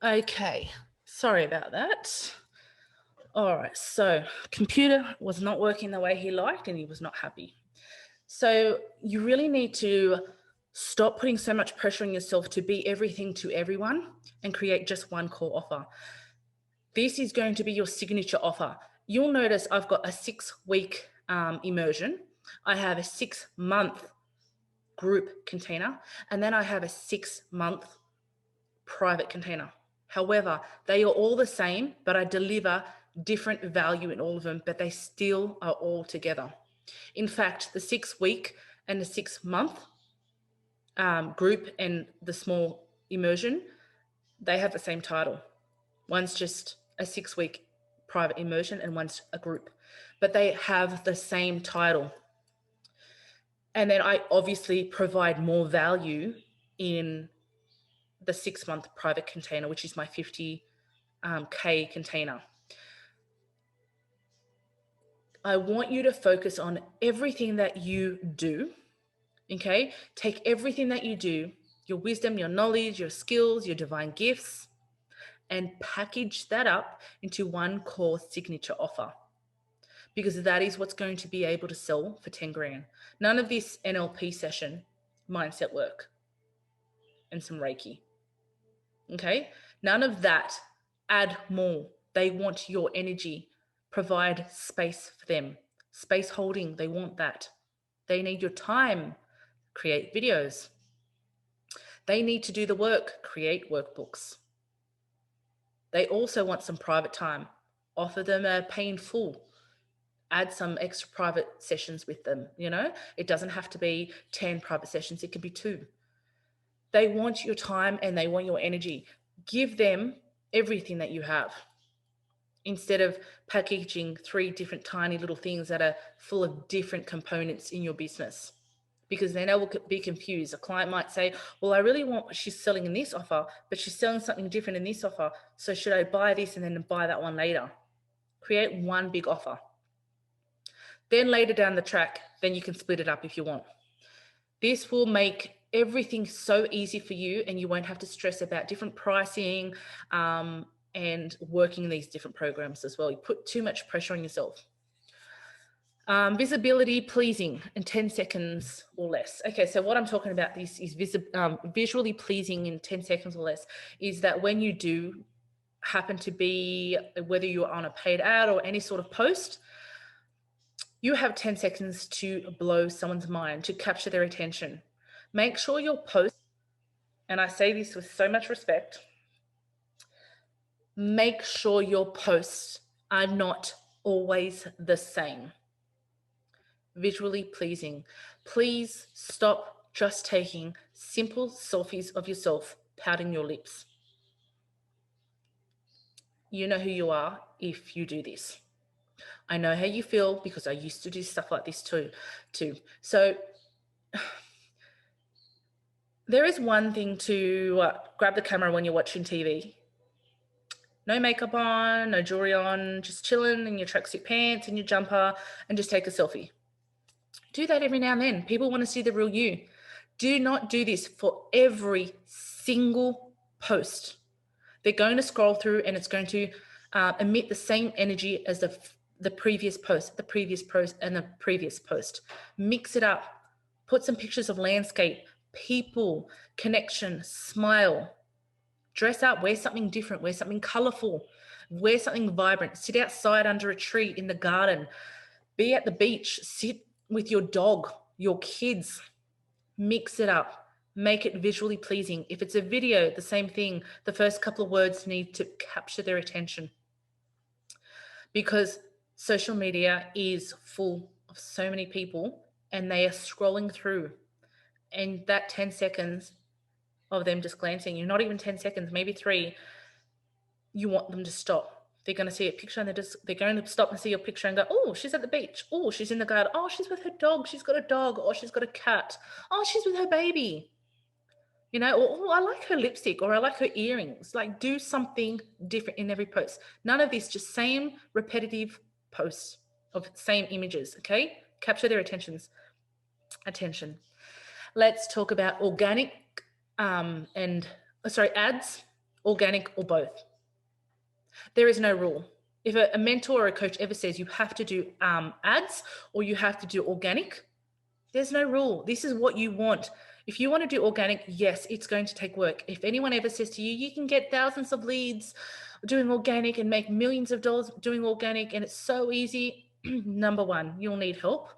Okay, sorry about that. All right, so computer was not working the way he liked and he was not happy. So you really need to stop putting so much pressure on yourself to be everything to everyone and create just one core offer. This is going to be your signature offer. You'll notice I've got a 6-week immersion. I have a 6-month group container, and then I have a 6-month private container. However, they are all the same, but I deliver different value in all of them, but they still are all together. In fact, the 6-week and the 6-month group and the small immersion, they have the same title. One's just a 6-week private immersion and one's a group, but they have the same title. And then I obviously provide more value in the 6-month private container, which is my 50K container. I want you to focus on everything that you do, okay? Take everything that you do, your wisdom, your knowledge, your skills, your divine gifts, and package that up into one core signature offer, because that is what's going to be able to sell for 10 grand. None of this NLP session, mindset work, and some Reiki. Okay? None of that. Add more. They want your energy. Provide space for them. Space holding, they want that. They need your time. Create videos. They need to do the work. Create workbooks. They also want some private time. Offer them a pay in full. Add some extra private sessions with them, you know? It doesn't have to be 10 private sessions. It can be 2. They want your time and they want your energy. Give them everything that you have instead of packaging 3 different tiny little things that are full of different components in your business, because then they will be confused. A client might say, well, I really want what she's selling in this offer, but she's selling something different in this offer. So should I buy this and then buy that one later? Create one big offer. Then later down the track, then you can split it up if you want. This will make everything so easy for you, and you won't have to stress about different pricing and working these different programs as well. You put too much pressure on yourself. Visibility pleasing in 10 seconds or less. Okay, so what I'm talking about this is visually pleasing in 10 seconds or less is that when you do happen to be, whether you're on a paid ad or any sort of post, you have 10 seconds to blow someone's mind, to capture their attention. Make sure your posts, and I say this with so much respect, make sure your posts are not always the same. Visually pleasing. Please stop just taking simple selfies of yourself pouting your lips. You know who you are if you do this. I know how you feel because I used to do stuff like this too. So there is one thing to grab the camera when you're watching TV. No makeup on, no jewelry on, just chilling in your tracksuit pants and your jumper and just take a selfie. Do that every now and then. People want to see the real you. Do not do this for every single post. They're going to scroll through and it's going to emit the same energy as the previous post, the previous post, and the previous post. Mix it up. Put some pictures of landscape, people, connection, smile. Dress up, wear something different, wear something colorful, wear something vibrant. Sit outside under a tree in the garden. Be at the beach. Sit with your dog, your kids. Mix it up. Make it visually pleasing. If it's a video, the same thing. The first couple of words need to capture their attention, because social media is full of so many people and they are scrolling through, and that 10 seconds of them just glancing, you're not even 10 seconds, maybe 3, you want them to stop. They're going to see a picture and they're going to stop and see your picture and go, oh, she's at the beach. Oh, she's in the garden. Oh, she's with her dog. She's got a dog. Or she's got a cat. Oh, she's with her baby. You know, or, oh, I like her lipstick, or I like her earrings. Like, do something different in every post. None of this, just same repetitive posts of same images, okay? Capture their attention. Let's talk about organic ads, organic or both. There is no rule. If a mentor or a coach ever says you have to do ads or you have to do organic, there's no rule. This is what you want. If you want to do organic, yes, it's going to take work. If anyone ever says to you, you can get thousands of leads doing organic and make millions of dollars doing organic and it's so easy, number one, you'll need help.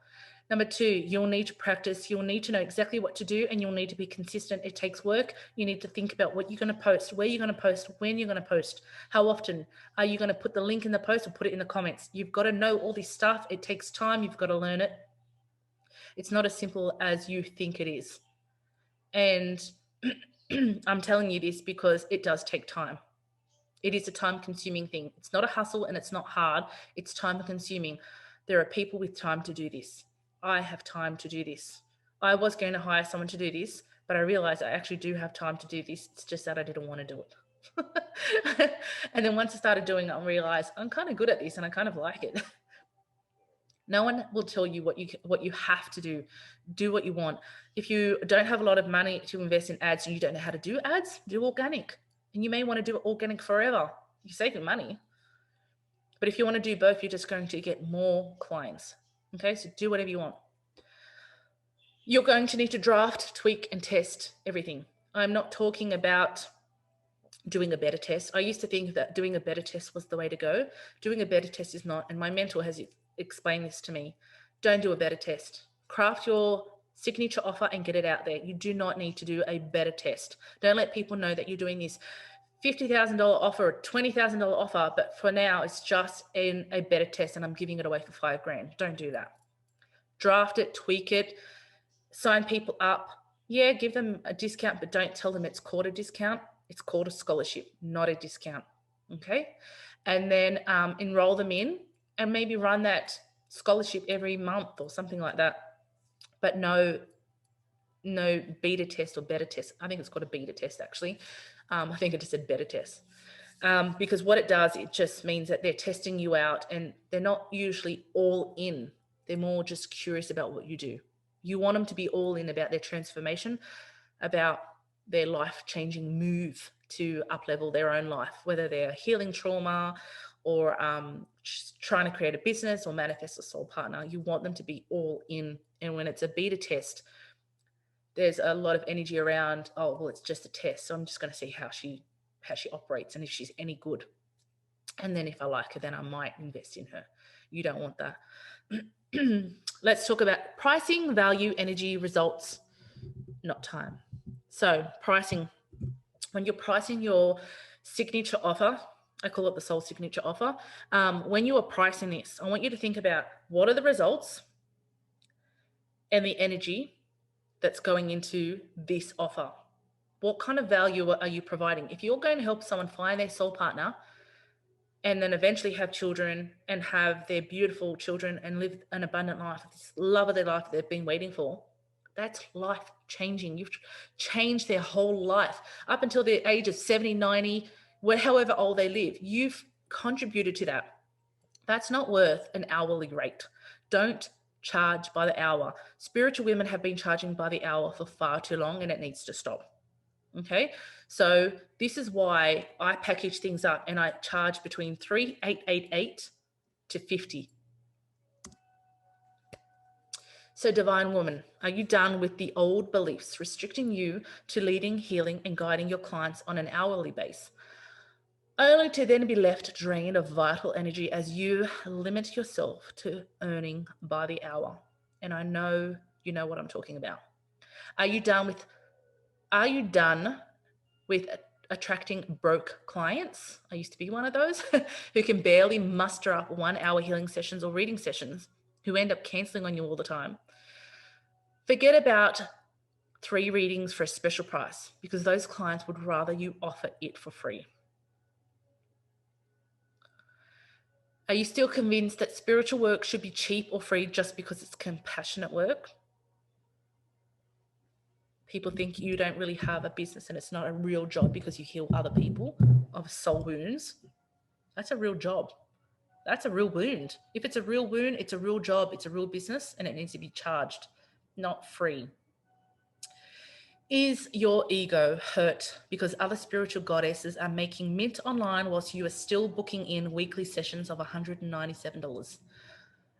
Number two, you'll need to practice. You'll need to know exactly what to do and you'll need to be consistent. It takes work. You need to think about what you're going to post, where you're going to post, when you're going to post, how often. Are you going to put the link in the post or put it in the comments? You've got to know all this stuff. It takes time. You've got to learn it. It's not as simple as you think it is. And I'm telling you this because it does take time. It is a time-consuming thing. It's not a hustle and it's not hard. It's time-consuming. There are people with time to do this. I have time to do this. I was going to hire someone to do this, but I realized I actually do have time to do this. It's just that I didn't want to do it. And then once I started doing it, I realized I'm kind of good at this and I kind of like it. No one will tell you what you have to do. Do what you want. If you don't have a lot of money to invest in ads and you don't know how to do ads, do organic. And you may want to do it organic forever. You're saving money. But if you want to do both, you're just going to get more clients. Okay, so do whatever you want. You're going to need to draft, tweak, and test everything. I'm not talking about doing a beta test. I used to think that doing a beta test was the way to go. Doing a beta test is not, and my mentor has explained this to me. Don't do a beta test. Craft your signature offer and get it out there. You do not need to do a beta test. Don't let people know that you're doing this $50,000 offer, a $20,000 offer, but for now it's just in a beta test and I'm giving it away for $5,000. Don't do that. Draft it, tweak it, sign people up. Yeah, give them a discount, but don't tell them it's called a discount. It's called a scholarship, not a discount. Okay. And then enroll them in and maybe run that scholarship every month or something like that. But no beta test or beta test. I think it's called a beta test actually. I think it just said beta test. Because what it does, it just means that they're testing you out and they're not usually all in. They're more just curious about what you do. You want them to be all in about their transformation, about their life-changing move to up-level their own life, whether they're healing trauma or trying to create a business or manifest a soul partner. You want them to be all in. And when it's a beta test, there's a lot of energy around, oh, well, it's just a test. So I'm just going to see how she operates and if she's any good. And then if I like her, then I might invest in her. You don't want that. Let's talk about pricing, value, energy, results, not time. So pricing, when you're pricing your signature offer, I call it the soul signature offer. When you are pricing this, I want you to think about what are the results and the energy that's going into this offer. What kind of value are you providing? If you're going to help someone find their soul partner and then eventually have children and have their beautiful children and live an abundant life, this love of their life that they've been waiting for, that's life changing. You've changed their whole life up until the age of 70, 90, however old they live. You've contributed to that. That's not worth an hourly rate. Don't charge by the hour. Spiritual women have been charging by the hour for far too long and it needs to stop. Okay, so this is why I package things up and I charge between $3,888 to $50. So divine woman, are you done with the old beliefs restricting you to leading, healing, and guiding your clients on an hourly basis, only to then be left drained of vital energy as you limit yourself to earning by the hour? And I know you know what I'm talking about. Are you done with attracting broke clients? I used to be one of those who can barely muster up 1 hour healing sessions or reading sessions, who end up canceling on you all the time. Forget about 3 readings for a special price because those clients would rather you offer it for free. Are you still convinced that spiritual work should be cheap or free just because it's compassionate work? People think you don't really have a business and it's not a real job because you heal other people of soul wounds. That's a real job. That's a real wound. If it's a real wound, it's a real job, it's a real business, and it needs to be charged, not free. Is your ego hurt because other spiritual goddesses are making mint online whilst you are still booking in weekly sessions of $197?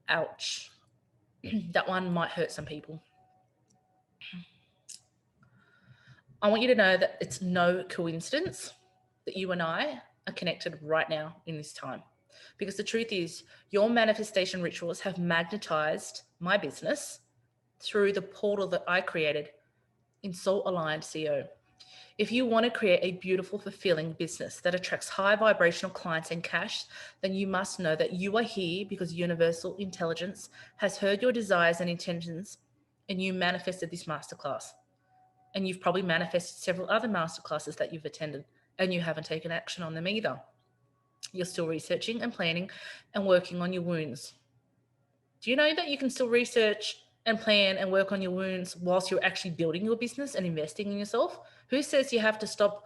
Ouch. That one might hurt some people. I want you to know that it's no coincidence that you and I are connected right now in this time. Because the truth is, your manifestation rituals have magnetized my business through the portal that I created in Soul Aligned CEO. If you want to create a beautiful, fulfilling business that attracts high vibrational clients and cash, then you must know that you are here because universal intelligence has heard your desires and intentions, and you manifested this masterclass. And you've probably manifested several other masterclasses that you've attended, and you haven't taken action on them either. You're still researching and planning and working on your wounds. Do you know that you can still research and plan and work on your wounds whilst you're actually building your business and investing in yourself? Who says you have to stop?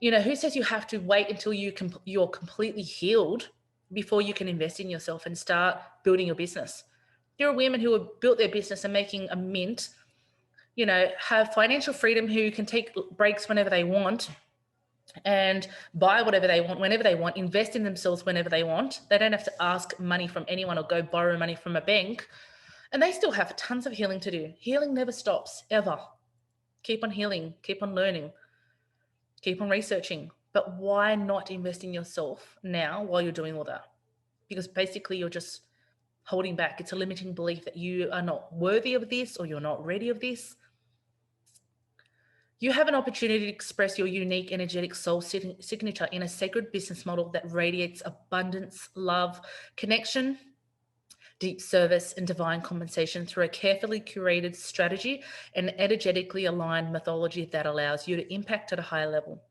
Who says you have to wait until you're completely healed before you can invest in yourself and start building your business? There are women who have built their business and making a mint, have financial freedom, who can take breaks whenever they want and buy whatever they want, whenever they want, invest in themselves whenever they want. They don't have to ask money from anyone or go borrow money from a bank. And they still have tons of healing to do. Healing never stops, ever. Keep on healing, keep on learning, keep on researching. But why not invest in yourself now while you're doing all that? Because basically you're just holding back. It's a limiting belief that you are not worthy of this or you're not ready of this. You have an opportunity to express your unique energetic soul signature in a sacred business model that radiates abundance, love, connection, deep service, and divine compensation through a carefully curated strategy and energetically aligned methodology that allows you to impact at a higher level.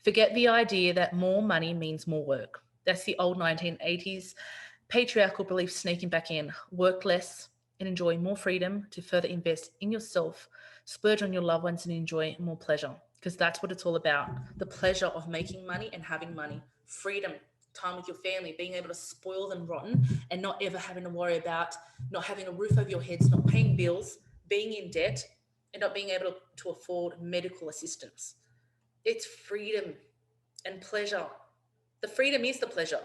Forget the idea that more money means more work. That's the old 1980s patriarchal belief sneaking back in. Work less and enjoy more freedom to further invest in yourself, splurge on your loved ones, and enjoy more pleasure. Because that's what it's all about. The pleasure of making money and having money. Freedom, time with your family, being able to spoil them rotten and not ever having to worry about not having a roof over your heads, not paying bills, being in debt, and not being able to afford medical assistance. It's freedom and pleasure. The freedom is the pleasure.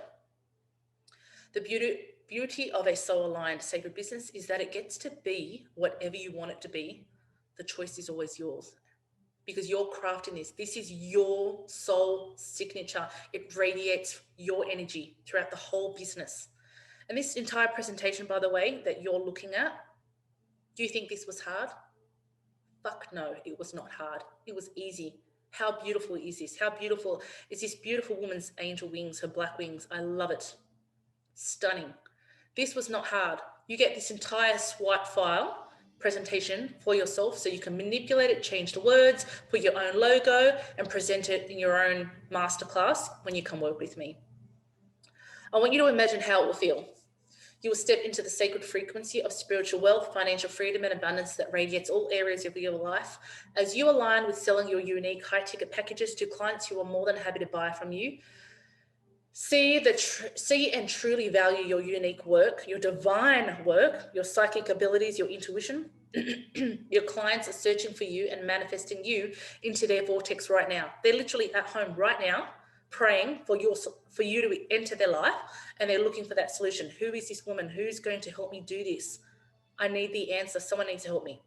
The beauty of a soul-aligned sacred business is that it gets to be whatever you want it to be. The choice is always yours because you're crafting this. This is your soul signature. It radiates your energy throughout the whole business. And this entire presentation, by the way, that you're looking at, do you think this was hard? Fuck no, it was not hard. It was easy. How beautiful is this? How beautiful is this beautiful woman's angel wings, her black wings? I love it. Stunning. This was not hard. You get this entire swipe file presentation for yourself so you can manipulate it, change the words, put your own logo, and present it in your own masterclass when you come work with me. I want you to imagine how it will feel. You will step into the sacred frequency of spiritual wealth, financial freedom, and abundance that radiates all areas of your life as you align with selling your unique high-ticket packages to clients who are more than happy to buy from you. See and truly value your unique work, your divine work, your psychic abilities, your intuition. Your clients are searching for you and manifesting you into their vortex right now. They're literally at home right now praying for you to enter their life, and they're looking for that solution. Who is this woman? Who's going to help me do this? I need the answer. Someone needs to help me.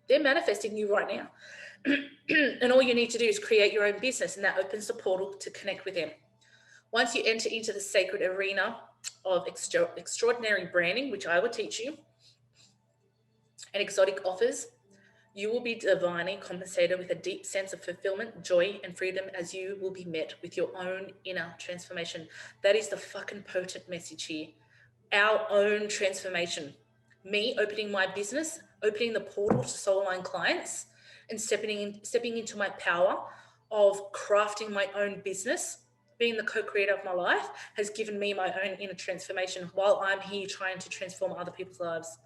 They're manifesting you right now. And all you need to do is create your own business, and that opens the portal to connect with them. Once you enter into the sacred arena of extraordinary branding, which I will teach you, and exotic offers, you will be divinely compensated with a deep sense of fulfillment, joy, and freedom as you will be met with your own inner transformation. That is the fucking potent message here. Our own transformation. Me opening my business, opening the portal to soul-aligned clients, and stepping into my power of crafting my own business, being the co-creator of my life, has given me my own inner transformation while I'm here trying to transform other people's lives.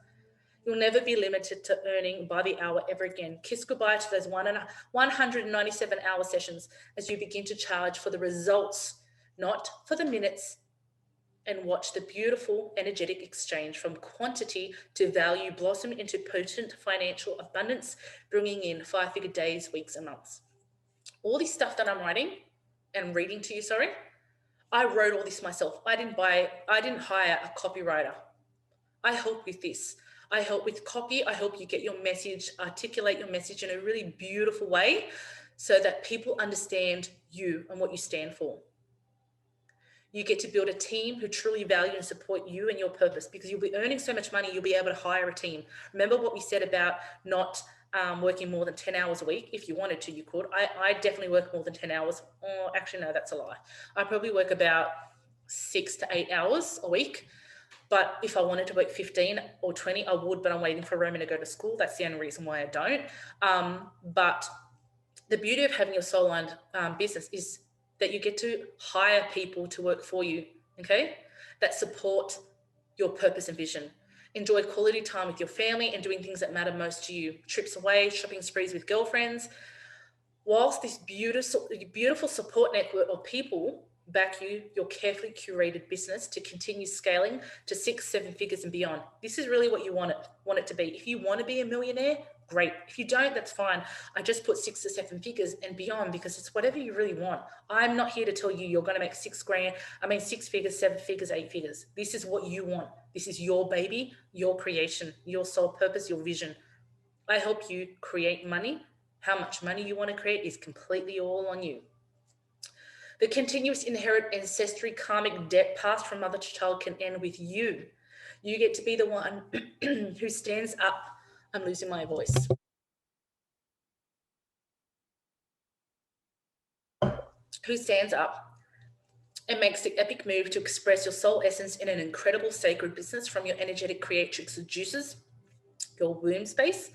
You'll never be limited to earning by the hour ever again. Kiss goodbye to those 197-hour sessions as you begin to charge for the results, not for the minutes and watch the beautiful energetic exchange from quantity to value blossom into potent financial abundance, bringing in 5-figure days, weeks, and months. All this stuff that I'm writing and reading to you, I wrote all this myself. I didn't hire a copywriter. I help with this. I help with copy. I help you get your message, articulate your message in a really beautiful way so that people understand you and what you stand for. You get to build a team who truly value and support you and your purpose, because you'll be earning so much money, you'll be able to hire a team. Remember what we said about not working more than 10 hours a week? If you wanted to, you could. I definitely work more than 10 hours. Oh, actually, no, that's a lie. I probably work about 6 to 8 hours a week. But if I wanted to work 15 or 20, I would, but I'm waiting for Roman to go to school. That's the only reason why I don't. But the beauty of having your soul-aligned business is that you get to hire people to work for you, okay, that support your purpose and vision. Enjoy quality time with your family and doing things that matter most to you. Trips away, shopping sprees with girlfriends. Whilst this beautiful support network of people back your carefully curated business to continue scaling to 6-7 figures and beyond. This is really what you want it to be. If you want to be a millionaire, great. If you don't, that's fine. I just put 6 to 7 figures and beyond because it's whatever you really want. I'm not here to tell you you're going to make 6 figures, 7 figures, 8 figures. This is what you want. This is your baby, your creation, your soul purpose, your vision. I help you create money. How much money you want to create is completely all on you. The continuous inherent ancestry karmic debt passed from mother to child can end with you. You get to be the one who stands up. I'm losing my voice. Who stands up and makes the epic move to express your soul essence in an incredible sacred business from your energetic creatrix of juices, your womb space.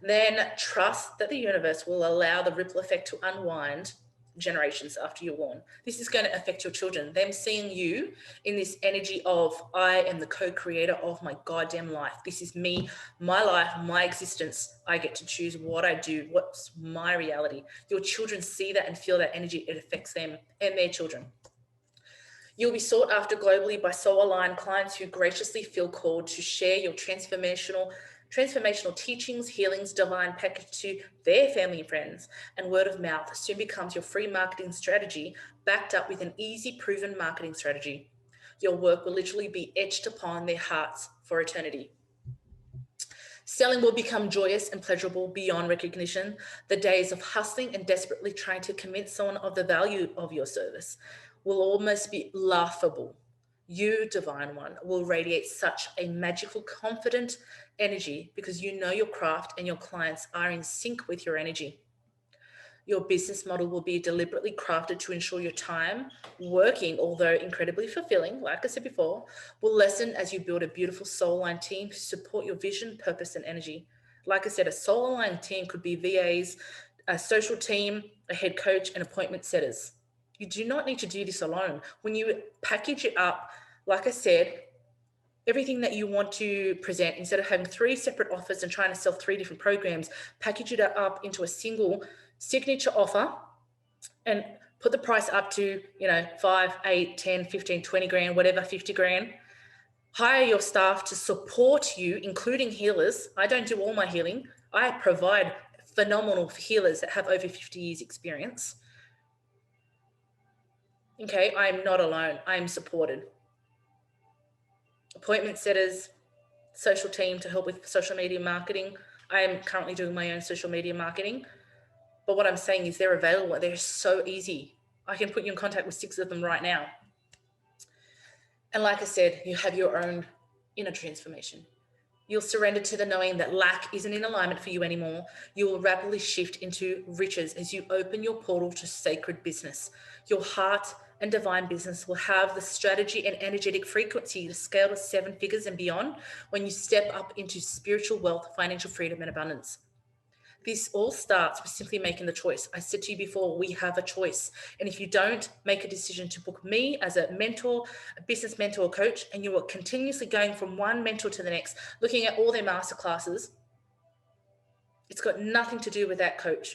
Then trust that the universe will allow the ripple effect to unwind generations after you're born. This is going to affect your children. Them seeing you in this energy of, I am the co-creator of my goddamn life. This is me, my life, my existence. I get to choose what I do, what's my reality. Your children see that and feel that energy. It affects them and their children. You'll be sought after globally by soul-aligned clients who graciously feel called to share your transformational teachings, healings, divine package to their family and friends, and word of mouth soon becomes your free marketing strategy backed up with an easy, proven marketing strategy. Your work will literally be etched upon their hearts for eternity. Selling will become joyous and pleasurable beyond recognition. The days of hustling and desperately trying to convince someone of the value of your service will almost be laughable. You, divine one, will radiate such a magical, confident energy because you know your craft and your clients are in sync with your energy. Your business model will be deliberately crafted to ensure your time working, although incredibly fulfilling, like I said before, will lessen as you build a beautiful soul-aligned team to support your vision, purpose, and energy. Like I said, a soul-aligned team could be VAs, a social team, a head coach, and appointment setters. You do not need to do this alone. When you package it up, like I said, everything that you want to present, instead of having 3 separate offers and trying to sell 3 different programs, package it up into a single signature offer and put the price up to, 5, 8, 10, 15, 20 grand, whatever, 50 grand. Hire your staff to support you, including healers. I don't do all my healing. I provide phenomenal healers that have over 50 years experience. Okay, I am not alone. I am supported. Appointment setters, social team to help with social media marketing. I am currently doing my own social media marketing. But what I'm saying is they're available. They're so easy. I can put you in contact with 6 of them right now. And like I said, you have your own inner transformation. You'll surrender to the knowing that lack isn't in alignment for you anymore. You will rapidly shift into riches as you open your portal to sacred business. Your heart and divine business will have the strategy and energetic frequency to scale to 7 figures and beyond when you step up into spiritual wealth, financial freedom, and abundance. This all starts with simply making the choice. I said to you before, we have a choice. And if you don't make a decision to book me as a mentor, a business mentor, coach, and you are continuously going from one mentor to the next, looking at all their masterclasses, it's got nothing to do with that coach.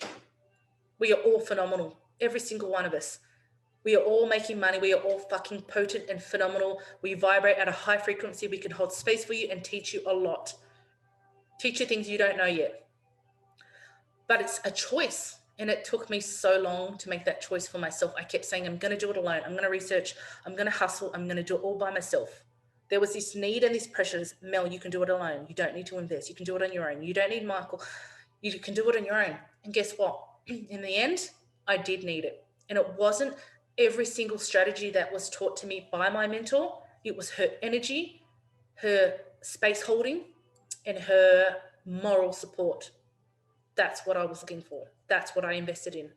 We are all phenomenal, every single one of us. We are all making money. We are all fucking potent and phenomenal. We vibrate at a high frequency. We can hold space for you and teach you a lot. Teach you things you don't know yet. But it's a choice. And it took me so long to make that choice for myself. I kept saying, I'm going to do it alone. I'm going to research. I'm going to hustle. I'm going to do it all by myself. There was this need and this pressure. Mel, you can do it alone. You don't need to invest. You can do it on your own. You don't need Michael. You can do it on your own. And guess what? In the end, I did need it. And it wasn't every single strategy that was taught to me by my mentor. It was her energy, her space holding, and her moral support. That's what I was looking for. That's what I invested in.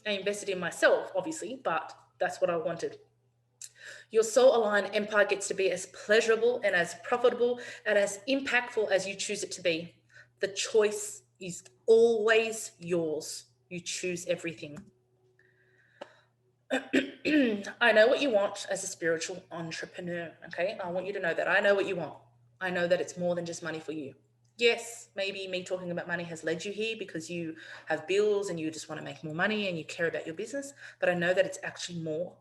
I invested in myself, obviously, but that's what I wanted. Your soul-aligned empire gets to be as pleasurable and as profitable and as impactful as you choose it to be. The choice is always yours. You choose everything. I know what you want as a spiritual entrepreneur, okay? I want you to know that. I know what you want. I know that it's more than just money for you. Yes, maybe me talking about money has led you here because you have bills and you just want to make more money and you care about your business, but I know that it's actually more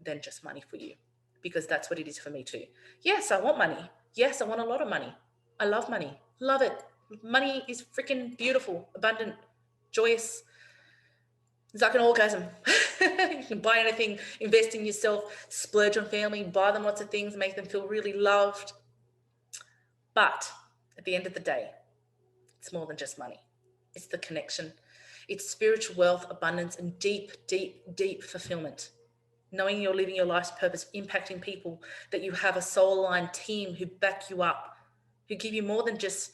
than just money for you, because that's what it is for me too. Yes, I want money. Yes, I want a lot of money. I love money. Love it. Money is freaking beautiful, abundant, joyous. It's like an orgasm. You can buy anything, invest in yourself, splurge on family, buy them lots of things, make them feel really loved. But at the end of the day, it's more than just money. It's the connection. It's spiritual wealth, abundance, and deep, deep, deep fulfillment. Knowing you're living your life's purpose, impacting people, that you have a soul-aligned team who back you up, who give you more than just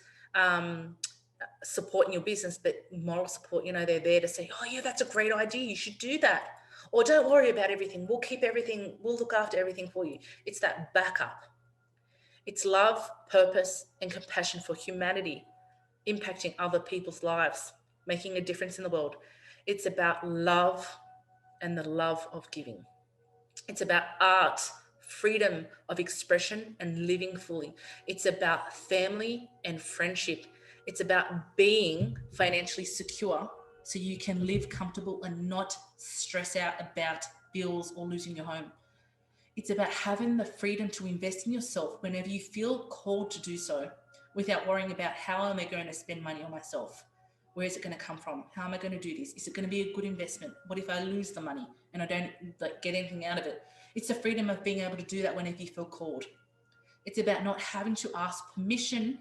support in your business, but moral support. You know, they're there to say, oh yeah, that's a great idea. You should do that. Or don't worry about everything. We'll keep everything. We'll look after everything for you. It's that backup. It's love, purpose, and compassion for humanity, impacting other people's lives, making a difference in the world. It's about love and the love of giving. It's about art, freedom of expression and living fully. It's about family and friendship. It's about being financially secure so you can live comfortable and not stress out about bills or losing your home. It's about having the freedom to invest in yourself whenever you feel called to do so, without worrying about how am I going to spend money on myself? Where is it going to come from? How am I going to do this? Is it going to be a good investment? What if I lose the money and I don't get anything out of it? It's the freedom of being able to do that whenever you feel called. It's about not having to ask permission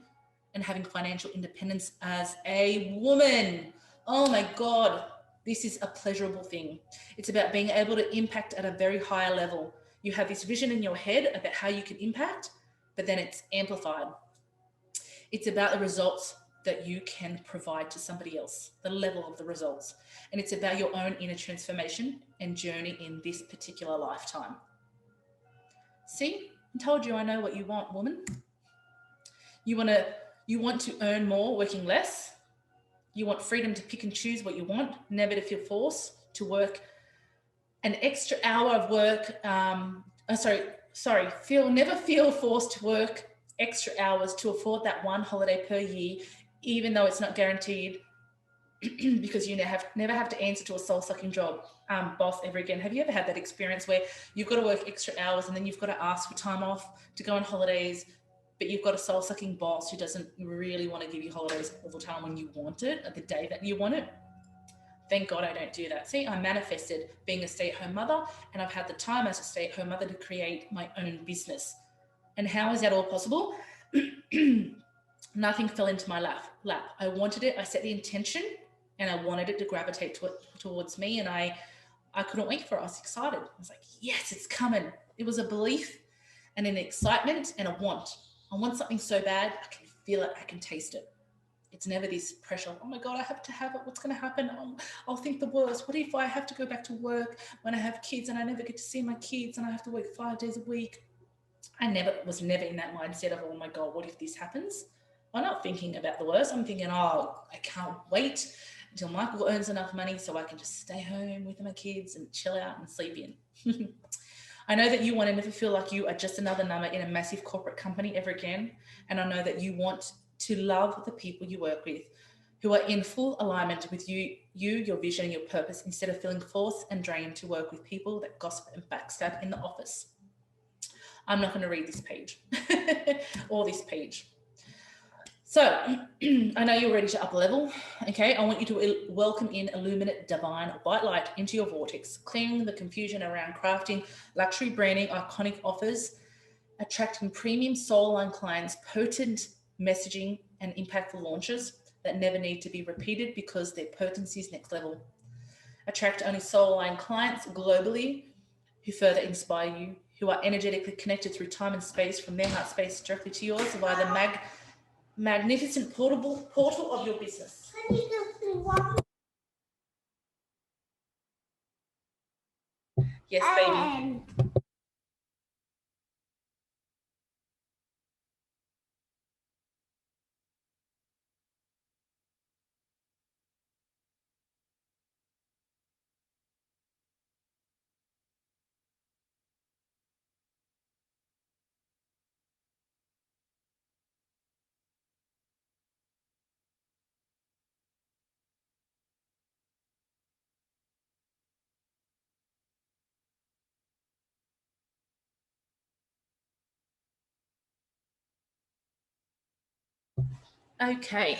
and having financial independence as a woman. Oh my God, this is a pleasurable thing. It's about being able to impact at a very high level. You have this vision in your head about how you can impact, but then it's amplified. It's about the results that you can provide to somebody else, the level of the results. And it's about your own inner transformation and journey in this particular lifetime. See, I told you I know what you want, woman. You want to earn more working less. You want freedom to pick and choose what you want, never to feel forced to work an extra hour of work. Never feel forced to work extra hours to afford that one holiday per year, even though it's not guaranteed, because you never have to answer to a soul-sucking job boss ever again. Have you ever had that experience where you've got to work extra hours and then you've got to ask for time off to go on holidays, but you've got a soul-sucking boss who doesn't really want to give you holidays all the time when you want it, at the day that you want it? Thank God I don't do that. See, I manifested being a stay-at-home mother, and I've had the time as a stay-at-home mother to create my own business. And how is that all possible? Nothing fell into my lap. I wanted it. I set the intention, and I wanted it to gravitate towards me. And I couldn't wait for it. I was excited. I was like, yes, it's coming. It was a belief and an excitement and a want. I want something so bad. I can feel it. I can taste it. It's never this pressure. Oh my God, I have to have it. What's going to happen? I'll think the worst. What if I have to go back to work when I have kids and I never get to see my kids and I have to work 5 days a week? I was never in that mindset of, oh my God, what if this happens? I'm not thinking about the worst. I'm thinking, I can't wait until Michael earns enough money so I can just stay home with my kids and chill out and sleep in. I know that you want to never feel like you are just another number in a massive corporate company ever again. And I know that you want to love the people you work with, who are in full alignment with you, your vision, and your purpose, instead of feeling forced and drained to work with people that gossip and backstab in the office. I'm not going to read this page or this page. So I know you're ready to up level. Okay, I want you to welcome in illuminate, divine, white light into your vortex, clearing the confusion around crafting luxury branding, iconic offers, attracting premium soul line clients, potent messaging, and impactful launches that never need to be repeated because their potency is next level. Attract only soul line clients globally who further inspire you, who are energetically connected through time and space from their heart space directly to yours via the magnificent portal of your business. Yes, baby. Okay.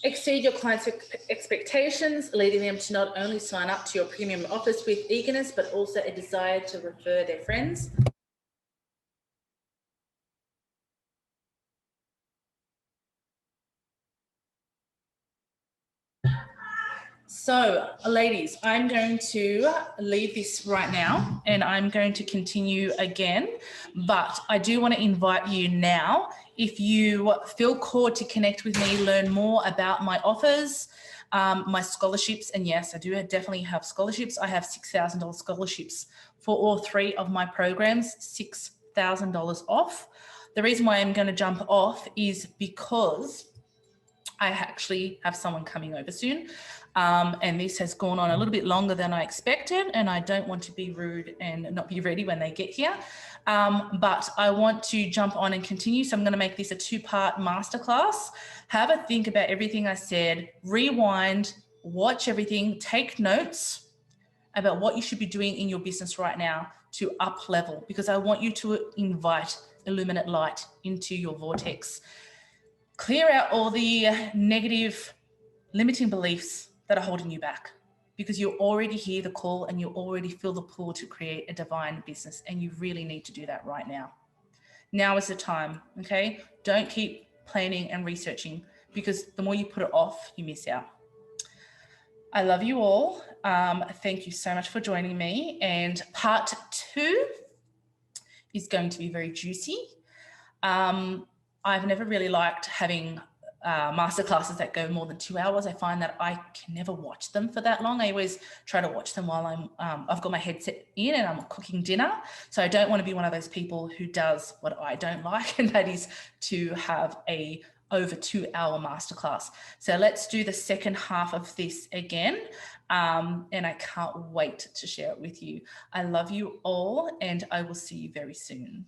Exceed your clients' expectations, leading them to not only sign up to your premium offers with eagerness, but also a desire to refer their friends. So, ladies, I'm going to leave this right now and I'm going to continue again, but I do want to invite you now, if you feel called to connect with me, learn more about my offers, my scholarships, and yes, I do definitely have scholarships. I have $6,000 scholarships for all 3 of my programs, $6,000 off. The reason why I'm going to jump off is because I actually have someone coming over soon. And this has gone on a little bit longer than I expected, and I don't want to be rude and not be ready when they get here. But I want to jump on and continue. So I'm going to make this a 2-part masterclass. Have a think about everything I said, rewind, watch everything, take notes about what you should be doing in your business right now to up level, because I want you to invite illuminate light into your vortex. Clear out all the negative limiting beliefs that are holding you back, because you already hear the call and you already feel the pull to create a divine business, and you really need to do that right now. Now is the time, okay? Don't keep planning and researching, because the more you put it off, you miss out. I love you all. Thank you so much for joining me. And part 2 is going to be very juicy. I've never really liked having masterclasses that go more than 2 hours. I find that I can never watch them for that long. I always try to watch them while I've got my headset in and I'm cooking dinner. So I don't want to be one of those people who does what I don't like, and that is to have a over 2 hour masterclass. So let's do the second half of this again. And I can't wait to share it with you. I love you all, and I will see you very soon.